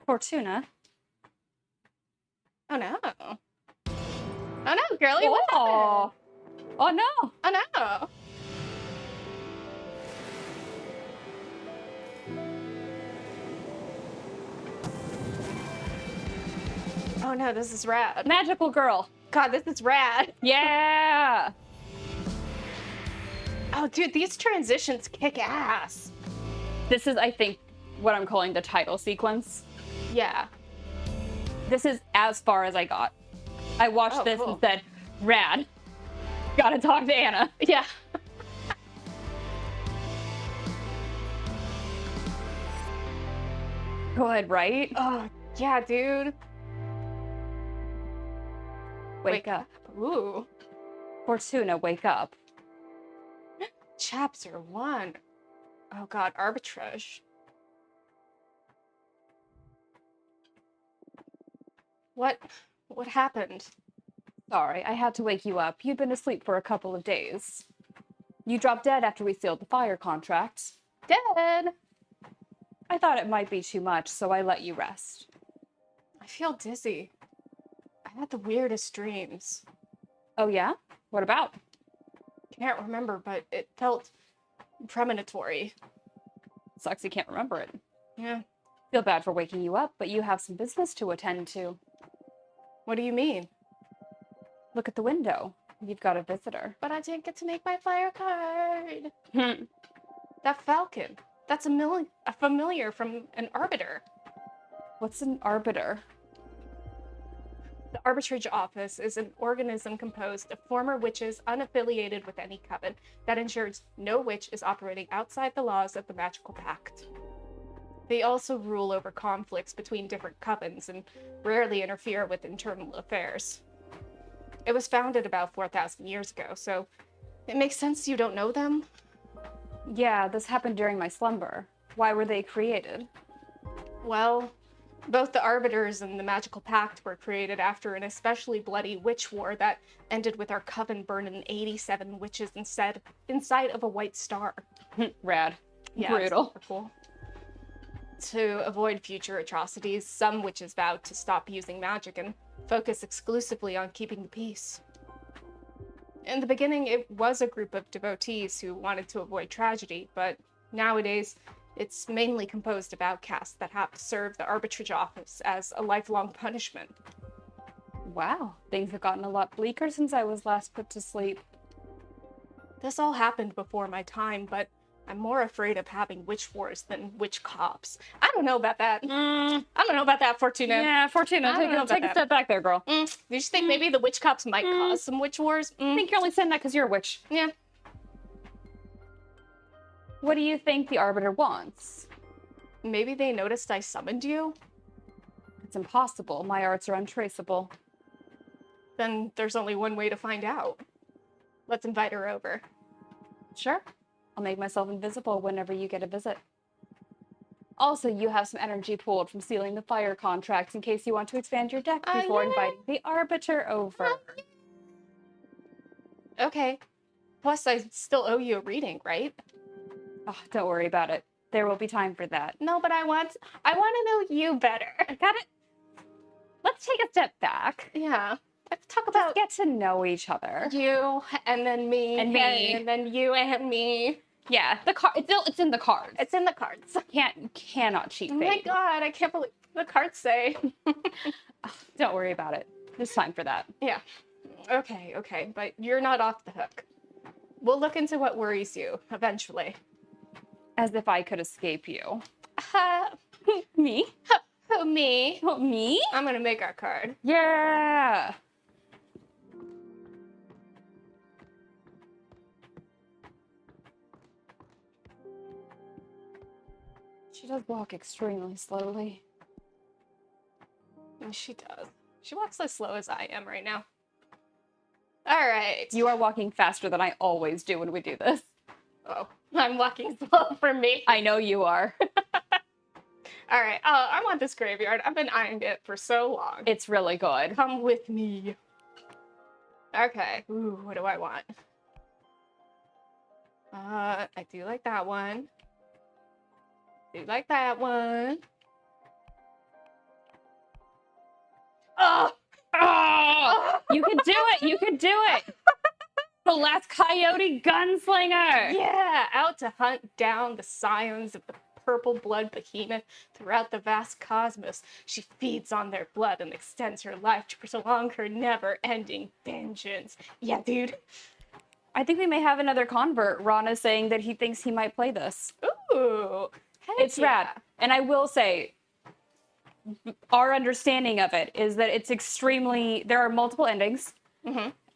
Fortuna. Oh no. Oh no, girlie, what happened? Oh no. Oh no. Oh no, this is rad. Magical girl. God, this is rad. Yeah. Oh, dude, these transitions kick ass. This is, I think, what I'm calling the title sequence. Yeah. This is as far as I got. I watched this cool. and said, rad. Gotta talk to Anna. Yeah. Good, right? Oh, yeah, dude. Wake up. Ooh. Fortuna, wake up. Chapter 1. Oh god, arbitrage. What happened? Sorry, I had to wake you up. You'd been asleep for a couple of days. You dropped dead after we sealed the fire contract. Dead. I thought it might be too much, so I let you rest. I feel dizzy. I had the weirdest dreams. Oh yeah? What about? Can't remember, but it felt premonitory. Sucks you can't remember it. Yeah. Feel bad for waking you up, but you have some business to attend to. What do you mean? Look at the window. You've got a visitor. But I didn't get to make my fire card. Hmm. That falcon. That's a familiar from an arbiter. What's an arbiter? The arbitrage office is an organism composed of former witches unaffiliated with any coven that ensures no witch is operating outside the laws of the magical pact. They also rule over conflicts between different covens and rarely interfere with internal affairs. It was founded about 4,000 years ago, so it makes sense you don't know them. Yeah, this happened during my slumber. Why were they created? Well, both the Arbiters and the Magical Pact were created after an especially bloody witch war that ended with our coven burning 87 witches inside of a white star. Rad. Yeah, Brutal. super cool. To avoid future atrocities, some witches vowed to stop using magic and focus exclusively on keeping the peace. In the beginning, it was a group of devotees who wanted to avoid tragedy, but nowadays, it's mainly composed of outcasts that have to serve the arbitrage office as a lifelong punishment. Wow, things have gotten a lot bleaker since I was last put to sleep. This all happened before my time, but I'm more afraid of having witch wars than witch cops. I don't know about that. I don't know about that, Fortuna. Yeah, Fortuna, I don't know take a about step back there, girl. Do you just think maybe the witch cops might cause some witch wars? I think you're only saying that because you're a witch. Yeah. What do you think the Arbiter wants? Maybe they noticed I summoned you? It's impossible. My arts are untraceable. Then there's only one way to find out. Let's invite her over. Sure. I'll make myself invisible whenever you get a visit. Also, you have some energy pooled from sealing the fire contracts in case you want to expand your deck before inviting the Arbiter over. Okay. Plus, I still owe you a reading, right? Oh, don't worry about it. There will be time for that. No, but I want to know you better. Got it? Let's take a step back. Yeah. Let's talk Just about get to know each other. you, and then me, And me. and then you and me. Yeah, it's in the cards. It's in the cards. Cannot cheat Oh fate. my god, I can't believe the cards say. Don't worry about it. There's time for that. Yeah. Okay, but you're not off the hook. We'll look into what worries you, eventually. As if I could escape you. Me? Me? Me? Oh, me? I'm gonna make our card. Yeah. She does walk extremely slowly. And she does. She walks as slow as I am right now. All right. You are walking faster than I always do when we do this. Oh, I'm walking slow for me. I know you are. All right. I want this graveyard. I've been eyeing it for so long. It's really good. Come with me. Okay. Ooh, what do I want? I do like that one. Do like that one. Oh! Oh, you can do it. You can do it. The last coyote gunslinger. Yeah, out to hunt down the scions of the purple blood behemoth throughout the vast cosmos. She feeds on their blood and extends her life to prolong her never-ending vengeance. Yeah, dude. I think we may have another convert. Ron is saying that he thinks he might play this. Ooh, heck It's yeah. rad. And I will say, our understanding of it is that it's extremely, there are multiple endings,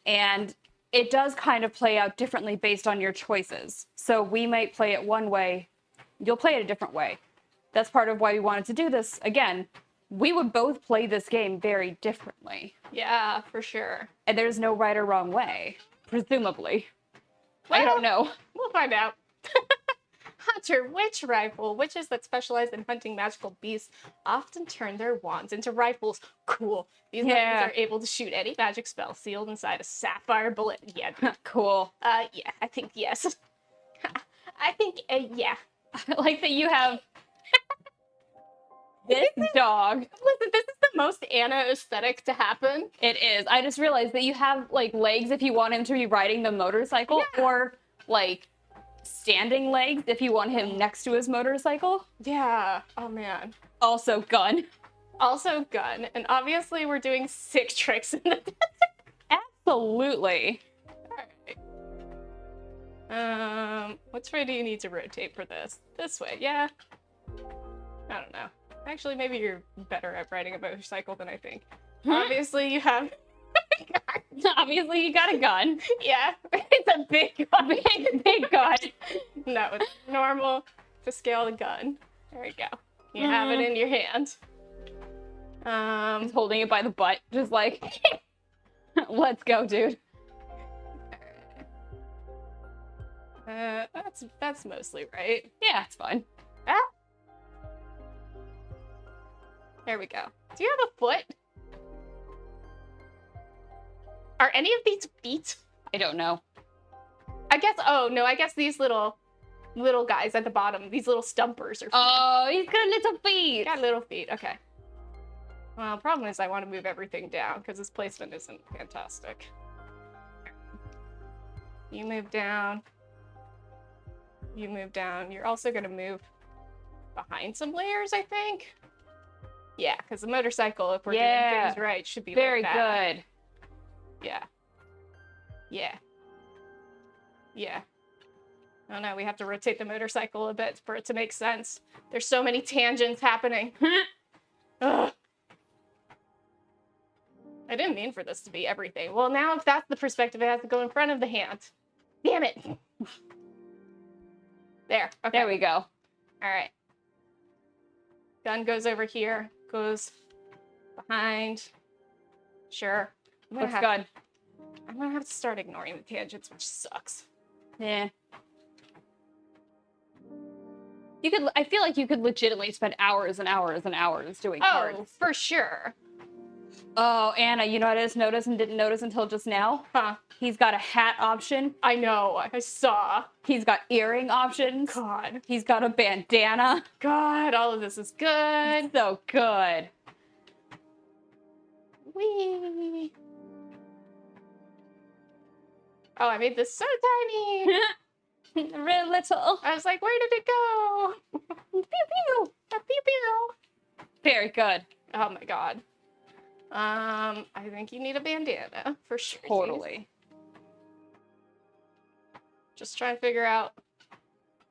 and it does kind of play out differently based on your choices. So we might play it one way, you'll play it a different way. That's part of why we wanted to do this. Again, we would both play this game very differently. Yeah, for sure. And there's no right or wrong way, presumably. Well, I don't know. We'll find out. Hunter Witch Rifle. Witches that specialize in hunting magical beasts often turn their wands into rifles. Cool. These weapons are able to shoot any magic spell sealed inside a sapphire bullet. Yeah. Cool. Yeah, I think yes. I think, yeah. I like that you have this dog. Listen, this is the most Anna aesthetic to happen. It is. I just realized that you have, like, legs if you want him to be riding the motorcycle, Yeah. or, like, standing legs if you want him next to his motorcycle. Yeah. Oh man. Also gun. Also gun. And obviously we're doing sick tricks in the Absolutely. Alright. Which way do you need to rotate for this? This way, yeah. I don't know. Actually, maybe you're better at riding a motorcycle than I think. Obviously, you have. Obviously, you got a gun. Yeah, it's a big gun. Big gun. No, it's normal to scale the gun. There we go. You have it in your hand. He's holding it by the butt, just like, let's go, dude. That's mostly right. Yeah, it's fine. Ah. There we go. Do you have a foot? Are any of these feet? I don't know. I guess. Oh no, I guess these little guys at the bottom, these little stumpers are feet. Oh, he's got little feet. Got little feet. Okay. Well, the problem is I want to move everything down because this placement isn't fantastic. You move down. You move down. You're also going to move behind some layers, I think. Yeah, because the motorcycle, if we're doing things right, should be very like that. good. Yeah. Yeah. Yeah. Oh no, we have to rotate the motorcycle a bit for it to make sense. There's so many tangents happening. Ugh. I didn't mean for this to be everything. Well, now if that's the perspective, it has to go in front of the hand. Damn it. There. Okay. There we go. All right. Gun goes over here. Goes behind. Sure. Looks good. I'm gonna have to start ignoring the tangents, which sucks. Yeah. I feel like you could legitimately spend hours and hours and hours doing cards. Oh, for sure. Oh, Anna, you know what I just noticed and didn't notice until just now? Huh. He's got a hat option. I know. I saw. He's got earring options. God. He's got a bandana. God, all of this is good. So good. Whee. Oh, I made this so tiny. Real little. I was like, where did it go? Pew pew. Pew pew. Very good. Oh my god. I think you need a bandana for sure. Totally. Just trying to figure out.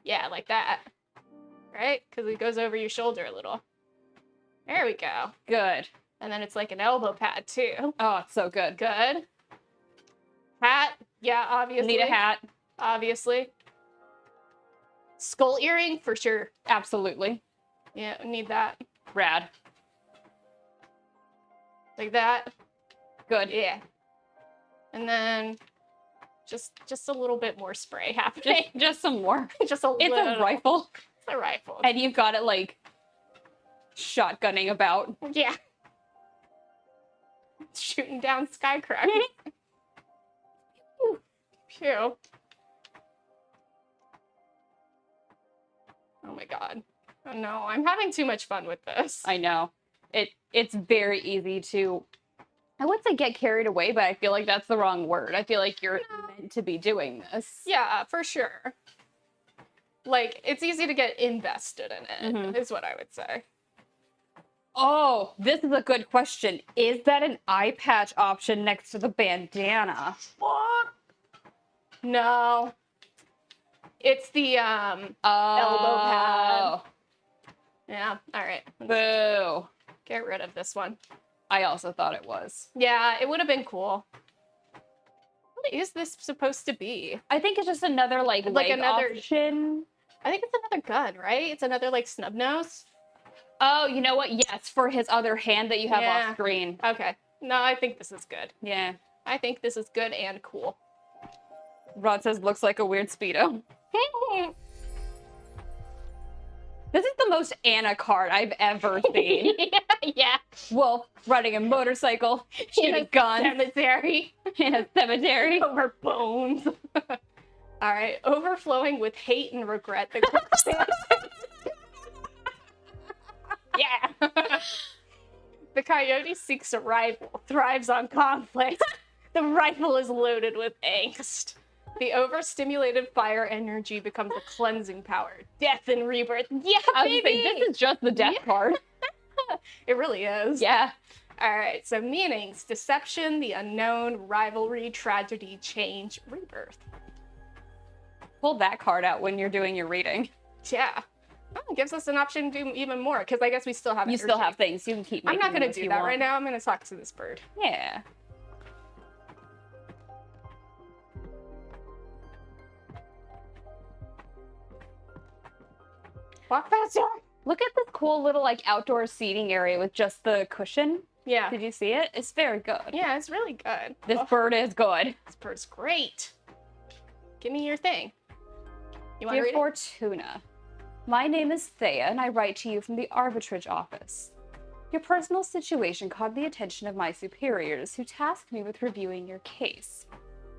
Yeah, like that. Right? Because it goes over your shoulder a little. There we go. Good. And then it's like an elbow pad too. Oh, it's so good. Good. Hat. Yeah, obviously. Need a hat. Obviously. Skull earring for sure. Absolutely. Yeah, we need that. Rad. Like that. Good. Yeah. And then just a little bit more spray happening. Just some more. Just a It's little. a rifle. It's a rifle. And you've got it like shotgunning about. Yeah. Shooting down skycrackers. Phew. Oh my god. Oh no, I'm having too much fun with this. I know. It's very easy to, I wouldn't say get carried away, but I feel like that's the wrong word. I feel like you're meant to be doing this. Yeah, for sure. Like, it's easy to get invested in it, is what I would say. Oh, this is a good question. Is that an eye patch option next to the bandana? What? No. It's the elbow pad. Yeah, all right. Boo. Get rid of this one. I also thought it was. Yeah, it would have been cool. What is this supposed to be? I think it's just another like leg another option. I think it's another gun, right? It's another like snub nose. Oh, you know what? Yes, for his other hand that you have off screen. Okay. No, I think this is good. Yeah. I think this is good and cool. Rod says looks like a weird Speedo. This is the most Anna card I've ever seen. Yeah. Wolf riding a motorcycle, shooting a gun Cemetery. in a cemetery. Over bones. All right. Overflowing with hate and regret. Yeah. The coyote seeks a rival, thrives on conflict. The rifle is loaded with angst. The overstimulated fire energy becomes a cleansing power. Death and rebirth. Yeah, I was baby! gonna say, this is just the death card. It really is. Yeah. All right, so meanings: deception, the unknown, rivalry, tragedy, change, rebirth. Pull that card out when you're doing your reading. Yeah. Oh, it gives us an option to do even more, because I guess we still have You energy. still have things. You can keep I'm making not going them to if do you that want. right now. I'm going to talk to this bird. Yeah. Walk faster! Look at this cool little like outdoor seating area with just the cushion. Yeah. Did you see it? It's very good. Yeah, it's really good. This bird is good. This bird's great. Give me your thing. You want to Dear read it? Fortuna, my name is Thea, and I write to you from the arbitrage office. Your personal situation caught the attention of my superiors, who tasked me with reviewing your case.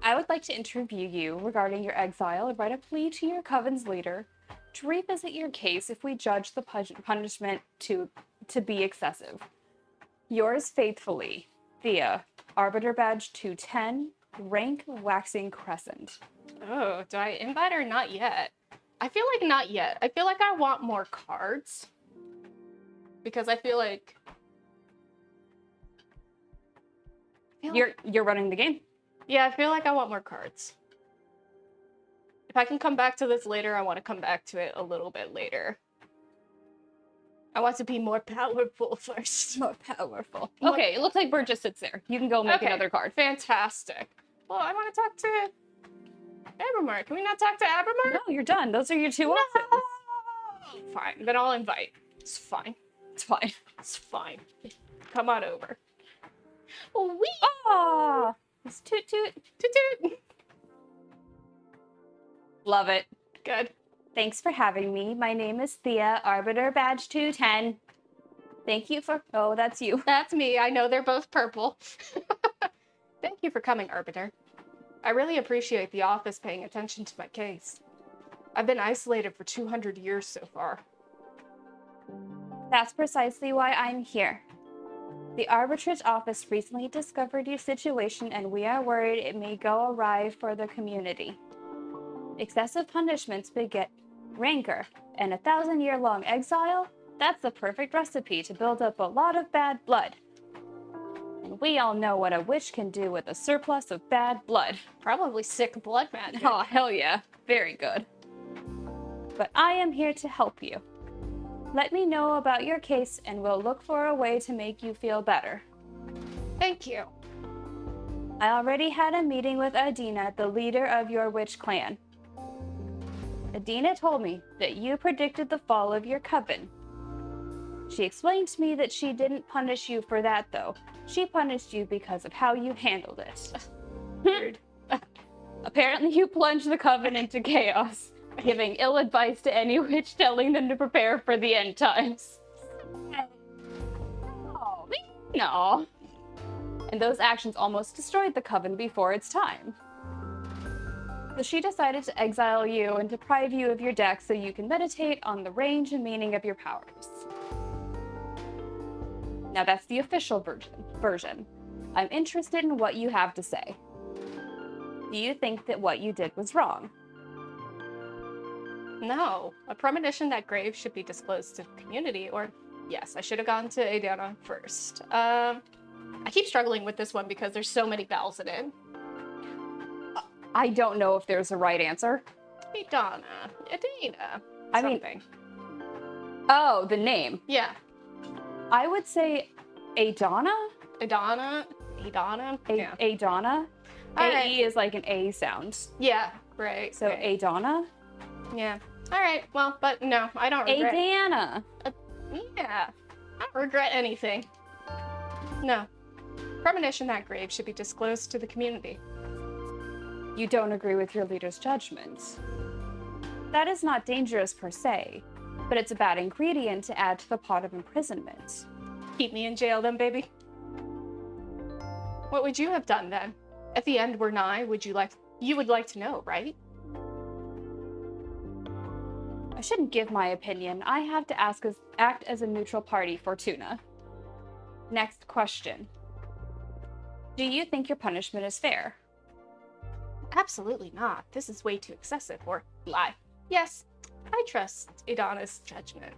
I would like to interview you regarding your exile and write a plea to your coven's leader to revisit your case if we judge the punishment to be excessive. Yours faithfully, Thea, Arbiter Badge 210, rank Waxing Crescent. Oh, do I invite or not yet? I feel like not yet. I feel like I want more cards. Because I feel like... You're running the game? Yeah, I feel like I want more cards. If I can come back to this later, I want to come back to it a little bit later. I want to be more powerful first. More powerful. Okay, it looks like Bird just sits there. You can go make another card. Fantastic. Well, I want to talk to Abermar. Can we not talk to Abermar? No, you're done. Those are your two options. Fine, then I'll invite. It's fine. It's fine. It's fine. Come on over. Oh, wee! Ah! It's toot toot. Toot toot! Love it. Good. Thanks for having me. My name is Thea, Arbiter Badge 210. Thank you for... Oh, that's you. That's me. I know they're both purple. Thank you for coming, Arbiter. I really appreciate the office paying attention to my case. I've been isolated for 200 years so far. That's precisely why I'm here. The arbitrage office recently discovered your situation, and we are worried it may go awry for the community. Excessive punishments beget rancor, and 1,000-year-long exile? That's the perfect recipe to build up a lot of bad blood. And we all know what a witch can do with a surplus of bad blood. Probably sick blood magic. Oh, hell yeah. Very good. But I am here to help you. Let me know about your case, and we'll look for a way to make you feel better. Thank you. I already had a meeting with Adina, the leader of your witch clan. Adina told me that you predicted the fall of your coven. She explained to me that she didn't punish you for that, though. She punished you because of how you handled it. Weird. Apparently you plunged the coven into chaos, giving ill advice to any witch, telling them to prepare for the end times. Oh, no. And those actions almost destroyed the coven before its time. So she decided to exile you and deprive you of your deck so you can meditate on the range and meaning of your powers. Now that's the official version. I'm interested in what you have to say. Do you think that what you did was wrong? No. A premonition that grave should be disclosed to the community, or yes, I should have gone to Adana first. I keep struggling with this one because there's so many vowels in it. I don't know if there's a right answer. Adana. I mean, oh, the name. Yeah. I would say Adana? Adana? Yeah. Adana? Alright. A-E is like an A sound. Yeah, right. So right. Adana? Yeah. Alright, well, but no, I don't regret. Adana. Yeah. I don't regret anything. No. Premonition that grave should be disclosed to the community. You don't agree with your leader's judgment. That is not dangerous per se, but it's a bad ingredient to add to the pot of imprisonment. Keep me in jail then, baby. What would you have done then? At the end we're nigh, you would like to know, right? I shouldn't give my opinion. I have to act as a neutral party, Fortuna. Next question. Do you think your punishment is fair? Absolutely not. This is way too excessive. Or lie. Yes, I trust Idana's judgment.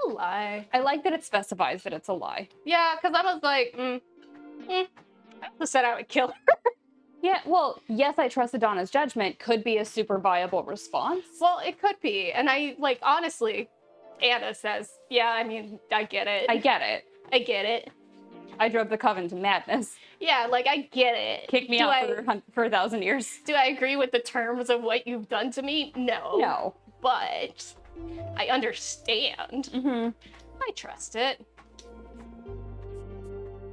A lie. I like that it specifies that it's a lie. Yeah, because I was like, I also said I would kill her. Yeah, well, yes, I trust Adana's judgment could be a super viable response. Well, it could be. And I, like, honestly, Anna says, yeah, I mean, I get it. I get it. I get it. I drove the coven to madness. Yeah, like, I get it. Kick me out for 1,000 years. Do I agree with the terms of what you've done to me? No. No. But I understand. Mm-hmm. I trust it.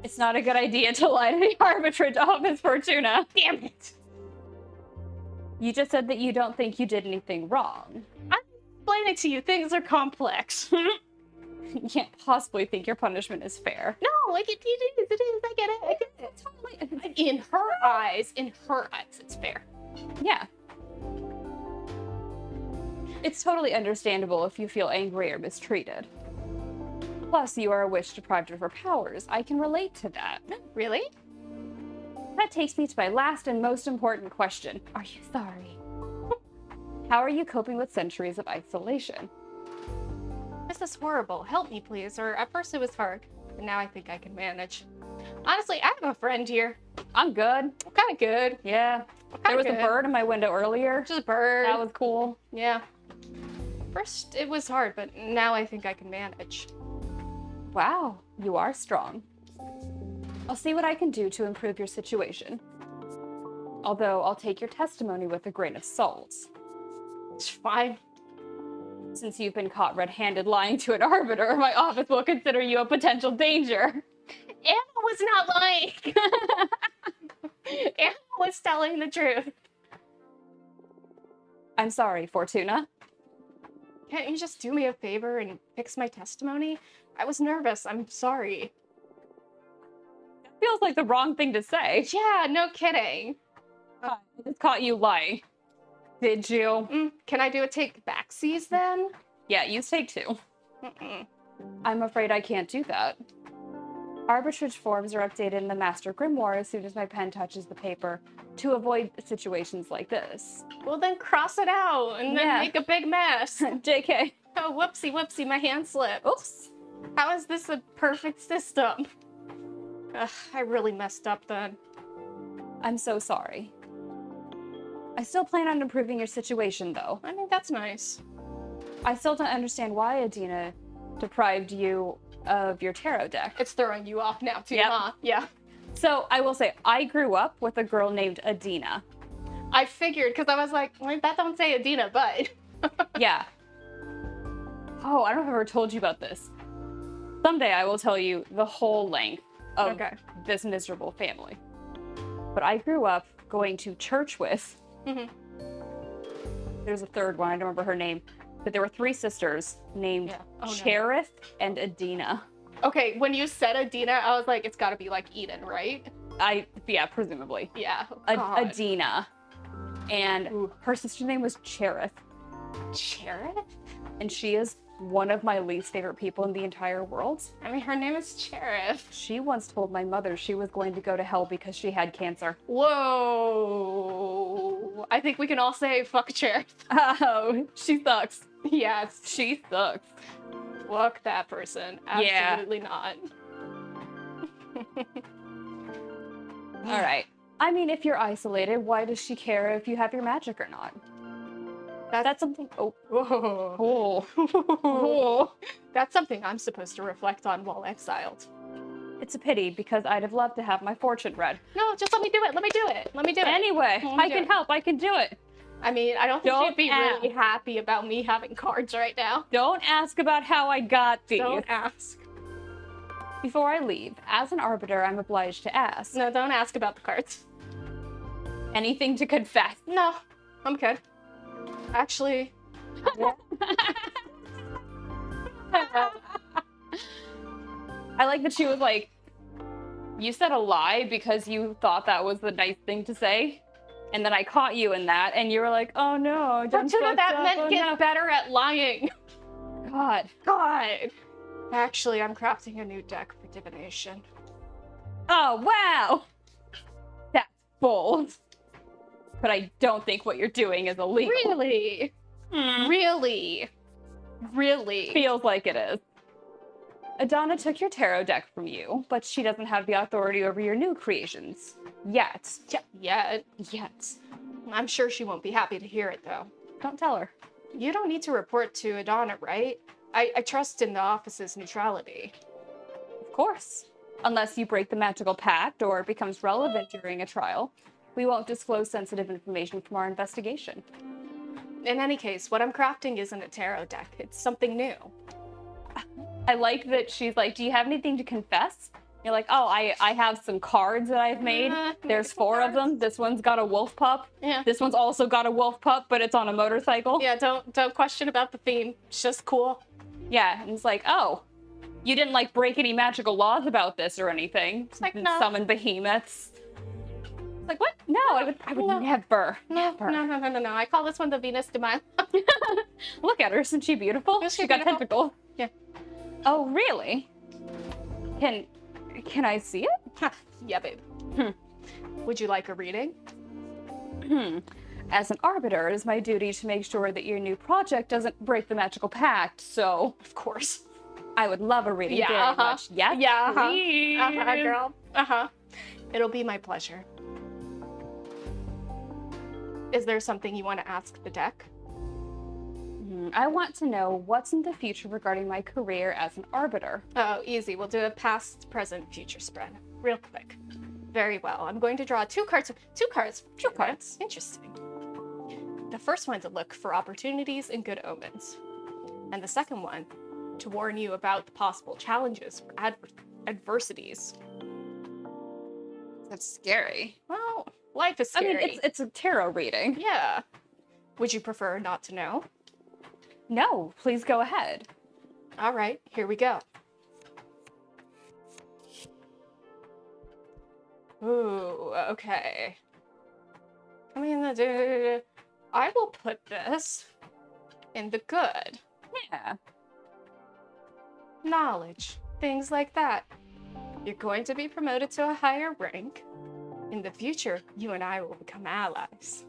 It's not a good idea to lie to the arbitrage office, Fortuna. Damn it. You just said that you don't think you did anything wrong. I'm explaining to you, things are complex. You can't possibly think your punishment is fair. No, like, it is, I get it, I get it. Totally. In her eyes, it's fair. Yeah. It's totally understandable if you feel angry or mistreated. Plus, you are a witch deprived of her powers. I can relate to that. Really? That takes me to my last and most important question. Are you sorry? How are you coping with centuries of isolation? This is horrible. Help me, please. Or at first it was hard, but now I think I can manage. Honestly, I have a friend here. I'm good. I'm kind of good. Yeah. There was a bird in my window earlier. Just a bird. That was cool. Yeah. First it was hard, but now I think I can manage. Wow, you are strong. I'll see what I can do to improve your situation. Although I'll take your testimony with a grain of salt. It's fine. Since you've been caught red-handed lying to an arbiter, my office will consider you a potential danger. Anna was not lying. Anna was telling the truth. I'm sorry, Fortuna. Can't you just do me a favor and fix my testimony? I was nervous. I'm sorry. That feels like the wrong thing to say. Yeah, no kidding. I just caught you lying. Did you? Can I do a take backsies then? Yeah, you take 2. I'm afraid I can't do that. Arbitrage forms are updated in the Master Grimoire as soon as my pen touches the paper to avoid situations like this. Well, then cross it out and then make a big mess. JK. Oh, whoopsie, my hand slipped. Oops. How is this a perfect system? Ugh, I really messed up then. I'm so sorry. I still plan on improving your situation, though. I mean, that's nice. I still don't understand why Adina deprived you of your tarot deck. It's throwing you off now, too, Yep. huh? Yeah. So, I will say, I grew up with a girl named Adina. I figured, because I was like, well, that don't say Adina, but... Yeah. Oh, I don't know if I've ever told you about this. Someday I will tell you the whole length of this miserable family. But I grew up going to church with... There's a third one, I don't remember her name. But there were 3 sisters named Cherith and Adina. Okay, when you said Adina, I was like, it's gotta be like Eden, right? Yeah, presumably. Yeah. Adina. And her sister's name was Cherith. Cherith? And she is one of my least favorite people in the entire world. I mean, her name is Cherith. She once told my mother she was going to go to hell because she had cancer. Whoa. I think we can all say, fuck Cherith. Oh, she sucks. Yes. She sucks. Fuck that person. Absolutely not. All right. I mean, if you're isolated, why does she care if you have your magic or not? That's something. Oh. Whoa. Oh. That's something I'm supposed to reflect on while exiled. It's a pity because I'd have loved to have my fortune read. No, just let me do it. Let me do it. Let me do it. Anyway, I can help. I can do it. I mean, I don't think she'd be really happy about me having cards right now. Don't ask about how I got these. Don't ask. Before I leave, as an arbiter, I'm obliged to ask. No, don't ask about the cards. Anything to confess? No, I'm good. Actually... I like that she was like, you said a lie because you thought that was the nice thing to say. And then I caught you in that, and you were like, oh no. Fortuna, that meant get better at lying. God. Actually, I'm crafting a new deck for divination. Oh, wow. That's bold, but I don't think what you're doing is illegal. Really? Really? Really? Feels like it is. Adana took your tarot deck from you, but she doesn't have the authority over your new creations. Yet. Yeah. Yet. I'm sure she won't be happy to hear it, though. Don't tell her. You don't need to report to Adana, right? I trust in the office's neutrality. Of course. Unless you break the magical pact or it becomes relevant during a trial, we won't disclose sensitive information from our investigation. In any case, what I'm crafting isn't a tarot deck. It's something new. I like that she's like, do you have anything to confess? You're like, oh, I have some cards that I've made. There's 4 of them. This one's got a wolf pup. Yeah. This one's also got a wolf pup, but it's on a motorcycle. Yeah, don't question about the theme. It's just cool. Yeah, and it's like, oh, you didn't like break any magical laws about this or anything. It's like, You no. Summon behemoths. It's like, what? No, I would No. never. No. I call this one the Venus de Milo. Look at her, isn't she beautiful? Is she She got beautiful? tentacles. Yeah. Oh, really? Can I see it? Yeah, babe. Would you like a reading? As an arbiter, it is my duty to make sure that your new project doesn't break the magical pact, so Of course. I would love a reading very much. Yes, Yeah, please. girl. It'll be my pleasure. Is there something you want to ask the deck? I want to know what's in the future regarding my career as an arbiter. Oh, easy. We'll do a past, present, future spread. Real quick. Very well. I'm going to draw two cards. Two cards. Interesting. The first one to look for opportunities and good omens. And the second one to warn you about the possible challenges or adversities. That's scary. Well, life is scary. I mean, it's a tarot reading. Yeah. Would you prefer not to know? No, please go ahead. All right, here we go. Ooh, okay. I mean, I will put this in the good. Yeah. Knowledge, things like that. You're going to be promoted to a higher rank. In the future, you and I will become allies.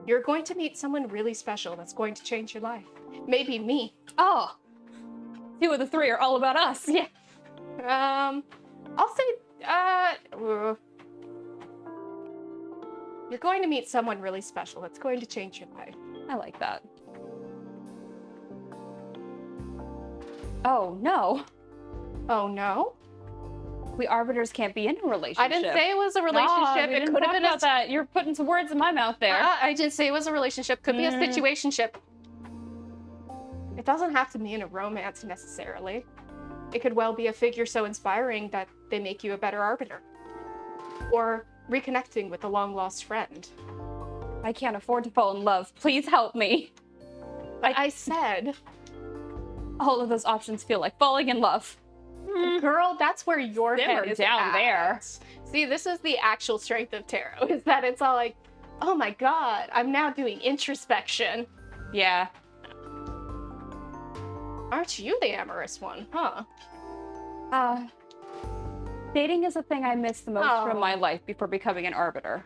You're going to meet someone really special that's going to change your life. Maybe me. Oh, 2 of the 3 are all about us. Yeah. I'll say, you're going to meet someone really special that's going to change your life. I like that. Oh, no. Oh, no? We arbiters can't be in a relationship. I didn't say it was a relationship. It could have been about that. You're putting some words in my mouth there. I didn't say it was a relationship. Could be a situationship. It doesn't have to mean a romance necessarily. It could well be a figure so inspiring that they make you a better arbiter. Or reconnecting with a long-lost friend. I can't afford to fall in love. Please help me. But I said... All of those options feel like falling in love. Girl, that's where your Simmer head is down at. there. See, this is the actual strength of tarot, is that it's all like, oh my god, I'm now doing introspection. Yeah. Aren't you the amorous one, huh? Dating is the thing I miss the most from Oh. my life before becoming an arbiter.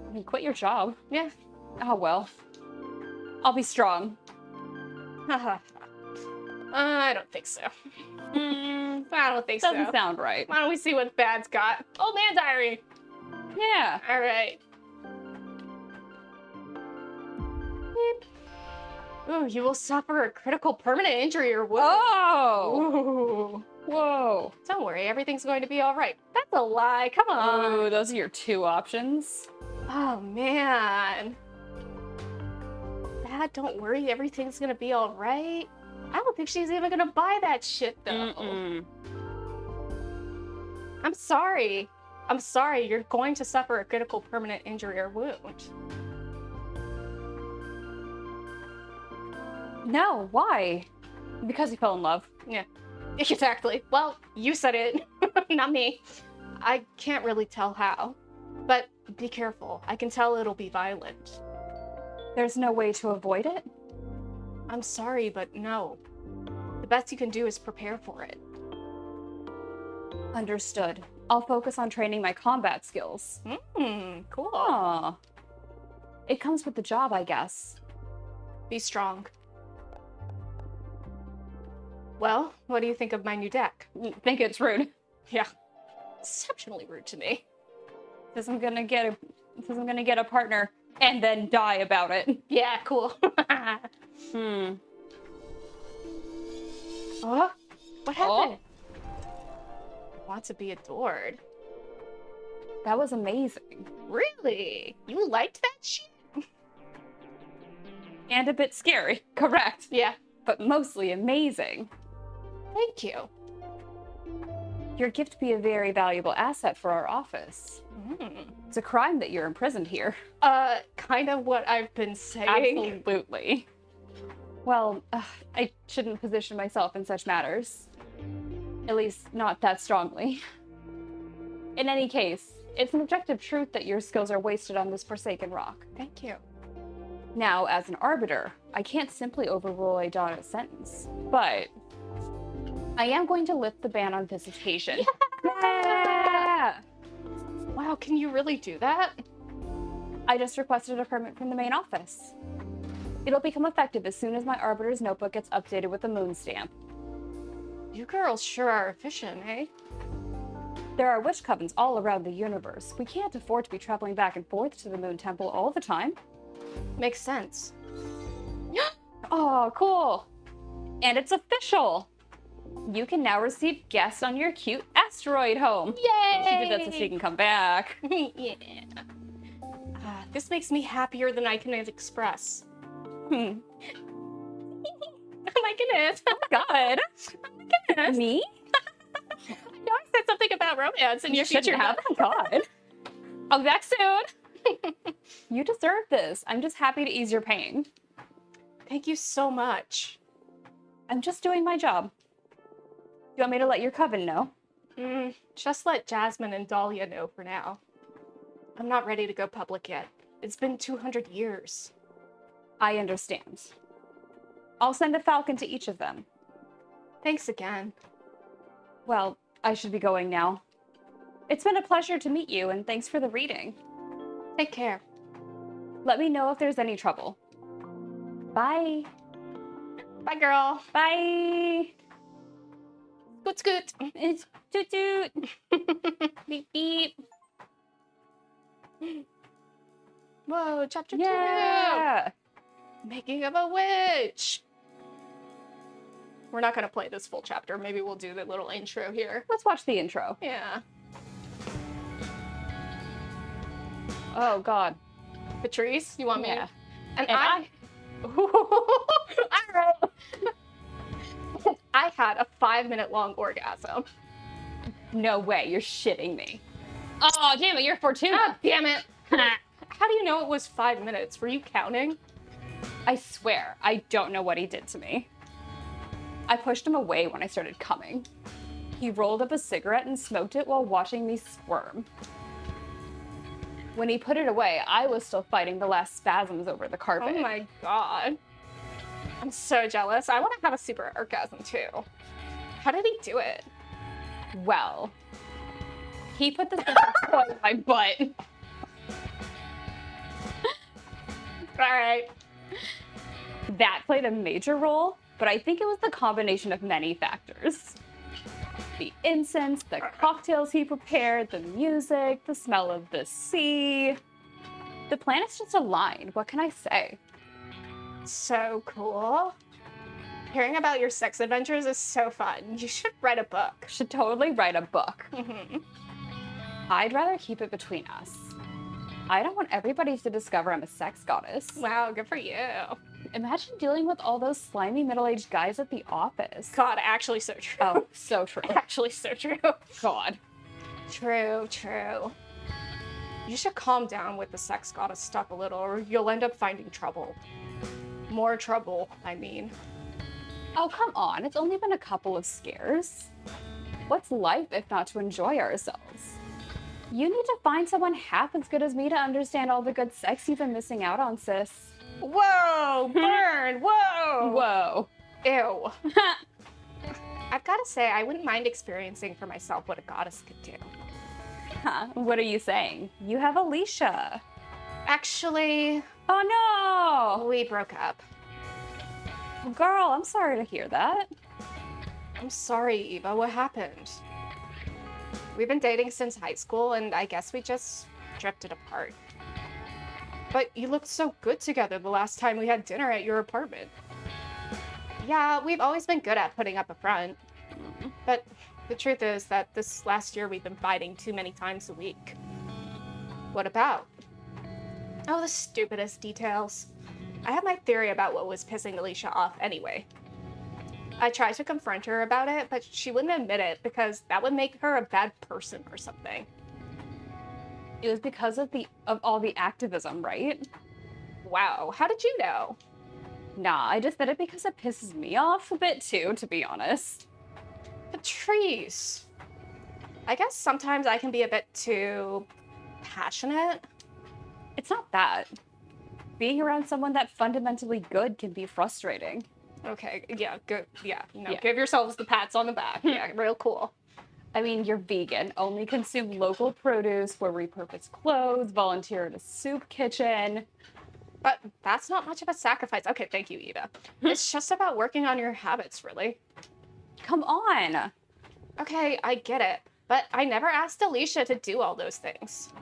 I mean, quit your job. Yeah. Oh, well. I'll be strong. I don't think so. I don't think Doesn't so. sound right. Why don't we see what Bad's got? Old man diary. Yeah. All right. Beep. Ooh, you will suffer a critical permanent injury or wound. Oh! Ooh. Whoa. Don't worry, everything's going to be all right. That's a lie. Come on. Oh, those are your 2 options. Oh, man. Dad, don't worry. Everything's going to be all right. I don't think she's even going to buy that shit, though. I'm sorry. I'm sorry. You're going to suffer a critical permanent injury or wound. No, why? Because you fell in love. Yeah. Exactly. Well, you said it, not me. I can't really tell how. But be careful. I can tell it'll be violent. There's no way to avoid it? I'm sorry, but no. The best you can do is prepare for it. Understood. I'll focus on training my combat skills. Cool. Aw. It comes with the job, I guess. Be strong. Well, what do you think of my new deck? Think it's rude. Yeah. Exceptionally rude to me. Because I'm gonna get a partner and then die about it. Yeah, cool. Oh, what happened? Want to be adored. That was amazing. Really? You liked that shit? And a bit scary. Correct. Yeah. But mostly amazing. Thank you. Your gift be a very valuable asset for our office. It's a crime that you're imprisoned here. Kind of what I've been saying. Absolutely. Well, I shouldn't position myself in such matters. At least, not that strongly. In any case, it's an objective truth that your skills are wasted on this forsaken rock. Thank you. Now, as an arbiter, I can't simply overrule a daughter's sentence, but I am going to lift the ban on visitation. Yeah! Wow, can you really do that? I just requested a permit from the main office. It'll become effective as soon as my arbiter's notebook gets updated with the moon stamp. You girls sure are efficient, eh? There are witch covens all around the universe. We can't afford to be traveling back and forth to the moon temple all the time. Makes sense. Oh, cool. And it's official. You can now receive guests on your cute asteroid home. Yay! She did that so she can come back. Yeah. This makes me happier than I can express. Oh my goodness. Oh my god. Oh my goodness. Me? I know I said something about romance in your shouldn't future. have. Oh god. I'll be back soon. You deserve this. I'm just happy to ease your pain. Thank you so much. I'm just doing my job. You want me to let your coven know? Just let Jasmine and Dahlia know for now. I'm not ready to go public yet. It's been 200 years. I understand. I'll send a falcon to each of them. Thanks again. Well, I should be going now. It's been a pleasure to meet you, and thanks for the reading. Take care. Let me know if there's any trouble. Bye. Bye, girl. Bye. Scoot, scoot. It's toot toot. Beep beep. Whoa, chapter 2. Yeah. Making of a witch. We're not going to play this full chapter. Maybe we'll do the little intro here. Let's watch the intro. Yeah. Oh, God. Patrice, you want me? Yeah. And And I... All right. I had a 5-minute long orgasm. No way. You're shitting me. Oh, damn it. You're Fortuna. God damn it. How do you know it was 5 minutes? Were you counting? I swear, I don't know what he did to me. I pushed him away when I started coming. He rolled up a cigarette and smoked it while watching me squirm. When he put it away, I was still fighting the last spasms over the carpet. Oh my god. I'm so jealous. I want to have a super orgasm too. How did he do it? Well, he put the toy in my butt. Alright. That played a major role, but I think it was the combination of many factors. The incense, the cocktails he prepared, the music, the smell of the sea. The planets just aligned. What can I say? So cool. Hearing about your sex adventures is so fun. You should write a book. Should totally write a book. Mhm. I'd rather keep it between us. I don't want everybody to discover I'm a sex goddess. Wow, good for you. Imagine dealing with all those slimy middle-aged guys at the office. God, actually so true. Oh, so true. Actually so true. God. True, true. You should calm down with the sex goddess stuff a little, or you'll end up finding trouble. More trouble, I mean. Oh, come on. It's only been a couple of scares. What's life if not to enjoy ourselves? You need to find someone half as good as me to understand all the good sex you've been missing out on, sis. Whoa, burn, whoa. Whoa. Ew. I've got to say, I wouldn't mind experiencing for myself what a goddess could do. What are you saying? You have Alicia. Actually, Oh we broke up. no! Girl, I'm sorry to hear that. I'm sorry, Eva. What happened? We've been dating since high school, and I guess we just drifted apart. But you looked so good together the last time we had dinner at your apartment. Yeah, we've always been good at putting up a front. But the truth is that this last year we've been fighting too many times a week. What about? Oh, the stupidest details. I have my theory about what was pissing Alicia off anyway. I tried to confront her about it, but she wouldn't admit it because that would make her a bad person or something. It was because of all the activism, right? Wow, how did you know? Nah, I just said it because it pisses me off a bit too, to be honest. Patrice. I guess sometimes I can be a bit too passionate. It's not that. Being around someone that fundamentally good can be frustrating. Okay, yeah, good. Yeah, Yeah. give yourselves the pats on the back. Yeah, real cool. I mean, you're vegan, only consume local produce, wear repurposed clothes, volunteer at a soup kitchen. But that's not much of a sacrifice. Okay, thank you, Eva. It's just about working on your habits, really. Come on. Okay, I get it. But I never asked Alicia to do all those things.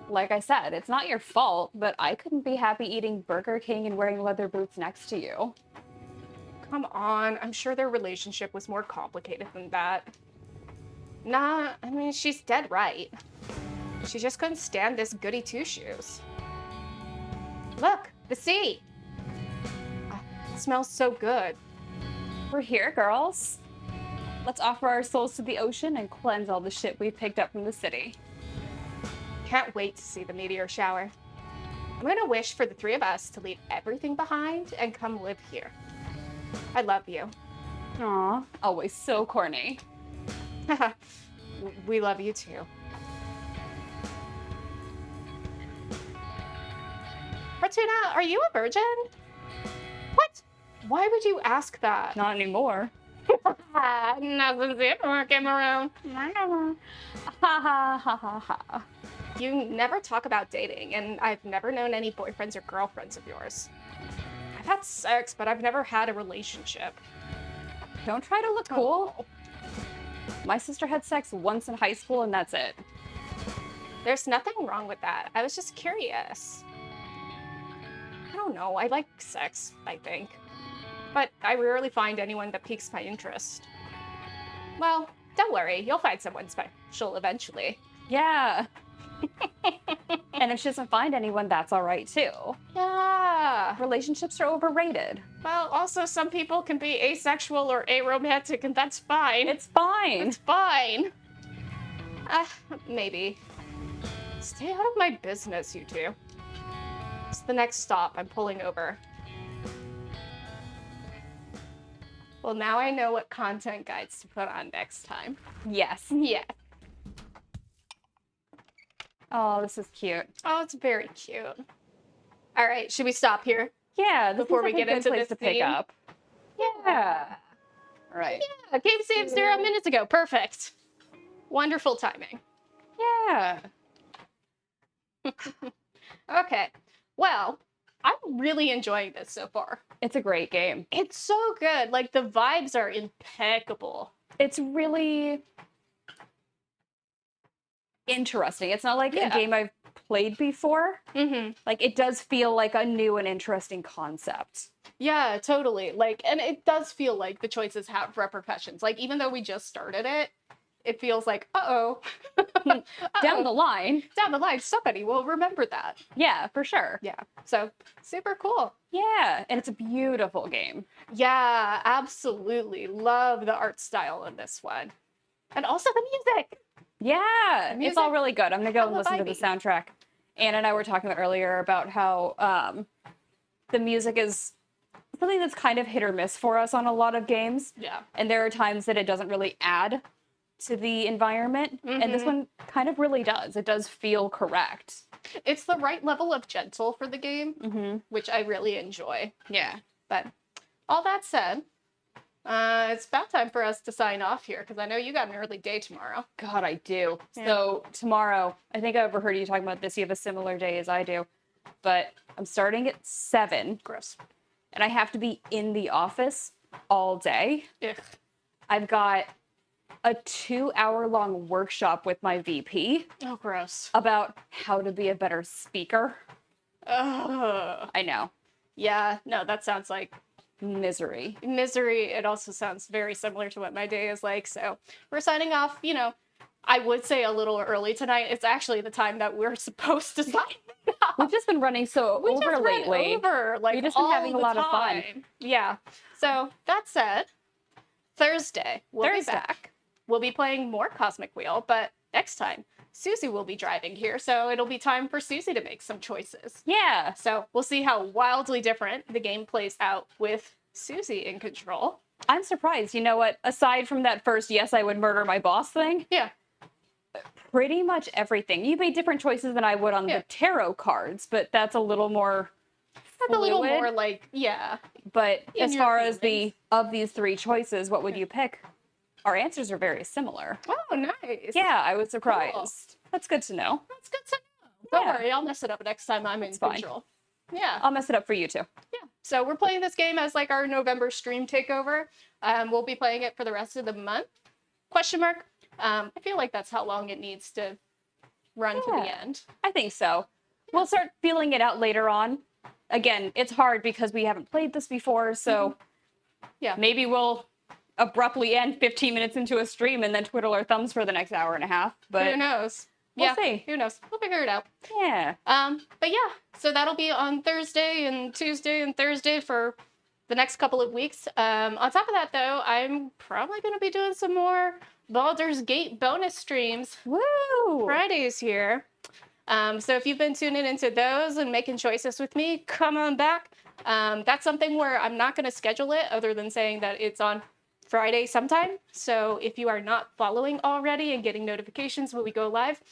Like I said, it's not your fault, but I couldn't be happy eating Burger King and wearing leather boots next to you. Come on, I'm sure their relationship was more complicated than that. Nah, I mean, she's dead right. She just couldn't stand this goody two-shoes. Look, the sea. It smells so good. We're here, girls. Let's offer our souls to the ocean and cleanse all the shit we picked up from the city. Can't wait to see the meteor shower. I'm gonna wish for the three of us to leave everything behind and come live here. I love you. Aw, always so corny. We love you too. Fortuna, are you a virgin? What? Why would you ask that? Not anymore. Not since the Emperor came around. Ha ha ha ha ha. You never talk about dating, and I've never known any boyfriends or girlfriends of yours. I've had sex, but I've never had a relationship. Don't try to look cool. My sister had sex once in high school and that's it. There's nothing wrong with that. I was just curious. I don't know. I like sex, I think. But I rarely find anyone that piques my interest. Well, don't worry. You'll find someone special eventually. Yeah. And if she doesn't find anyone, that's all right too. Yeah. Relationships are overrated. Well, also some people can be asexual or aromantic, and that's fine. It's fine. It's fine. Maybe. Stay out of my business, you two. It's the next stop. I'm pulling over. Well, now I know what content guides to put on next time. Yes. Yeah. Oh, this is cute. Oh, it's very cute. All right, should we stop here? Yeah, this Before is we like get a good into place this to pick scene? up. Yeah. All right. Yeah, game saved 0 minutes ago. Perfect. Wonderful timing. Yeah. Okay. Well, I'm really enjoying this so far. It's a great game. It's so good. Like, the vibes are impeccable. It's really interesting. It's not like a game I've played before. Mm-hmm. Like, it does feel like a new and interesting concept. Yeah, totally. Like, and it does feel like the choices have repercussions. Like, even though we just started it, it feels like, uh-oh. Down the line. Down the line, somebody will remember that. Yeah, for sure. Yeah. So, super cool. Yeah, and it's a beautiful game. Yeah, absolutely. Love the art style in this one. And also the music. Yeah, The music, it's all really good. I'm going to go and hella listen to the vibey. soundtrack. Anna and I were talking about earlier about how the music is something that's kind of hit or miss for us on a lot of games. Yeah. And there are times that it doesn't really add to the environment. And this one kind of really does. It does feel correct. It's the right level of gentle for the game, which I really enjoy. Yeah. But all that said, It's about time for us to sign off here because I know you got an early day tomorrow. God, I do. Yeah. So tomorrow, I think I overheard you talking about this. You have a similar day as I do, but I'm starting at 7. Gross. And I have to be in the office all day. Ugh. I've got a 2-hour-long workshop with my VP Oh, gross. about how to be a better speaker. Ugh. I know. Yeah, no, that sounds like Misery. misery. It also sounds very similar to what my day is like. So we're signing off. I would say a little early tonight. It's actually the time that we're supposed to sign off. We've just been running so We over just ran lately. over, like, We've just been all having a the lot of fun. time. Yeah. So that said, Thursday we'll be back. We'll be playing more Cosmic Wheel, but next time Susie will be driving here, so it'll be time for Susie to make some choices. Yeah. So we'll see how wildly different the game plays out with Susie in control. I'm surprised. You know what? Aside from that first yes, I would murder my boss thing, Yeah. pretty much everything. You made different choices than I would on the tarot cards, but that's a little more That's a little more like, yeah. But in as your far as feelings. of these 3 choices, what would you pick? Our answers are very similar. Oh, nice. Yeah, I was surprised. That's good to know. That's good to know. Don't Yeah. worry, I'll mess it up next time I'm in fine. control. Yeah. I'll mess it up for you too. Yeah. So we're playing this game as like our November stream takeover. We'll be playing it for the rest of the month. Question mark. I feel like that's how long it needs to run to the Yeah. end. I think so. We'll start feeling it out later on. Again, it's hard because we haven't played this before, so Yeah. maybe we'll abruptly end 15 minutes into a stream and then twiddle our thumbs for the next hour and a half. But Who knows? we'll see. Who knows? We'll figure it out. Yeah. But yeah, so that'll be on Thursday and Tuesday and Thursday for the next couple of weeks. On top of that, though, I'm probably going to be doing some more Baldur's Gate bonus streams Woo! Fridays here. So if you've been tuning into those and making choices with me, come on back. That's something where I'm not going to schedule it other than saying that it's on Friday sometime. So if you are not following already and getting notifications when we go live,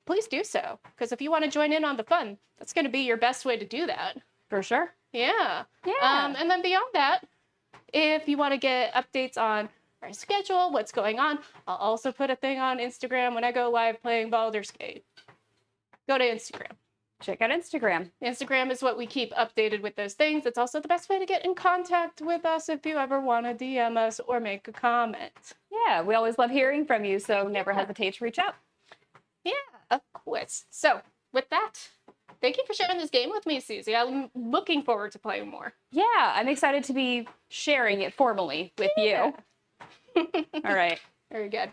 please do so. Because if you want to join in on the fun, that's going to be your best way to do that. For sure. Yeah. Yeah. And then beyond that, if you want to get updates on our schedule, what's going on, I'll also put a thing on Instagram when I go live playing Baldur's Gate. Go to Instagram. Check out Instagram. Instagram is what we keep updated with those things. It's also the best way to get in contact with us if you ever want to DM us or make a comment. Yeah, we always love hearing from you, so never hesitate to reach out. Yeah, of course. So, with that, thank you for sharing this game with me, Susie. I'm looking forward to playing more. Yeah, I'm excited to be sharing it formally with you. All right. Very good.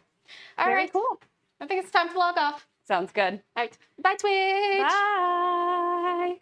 All Very right. cool. I think it's time to log off. Sounds good. All right. Bye, Twitch. Bye.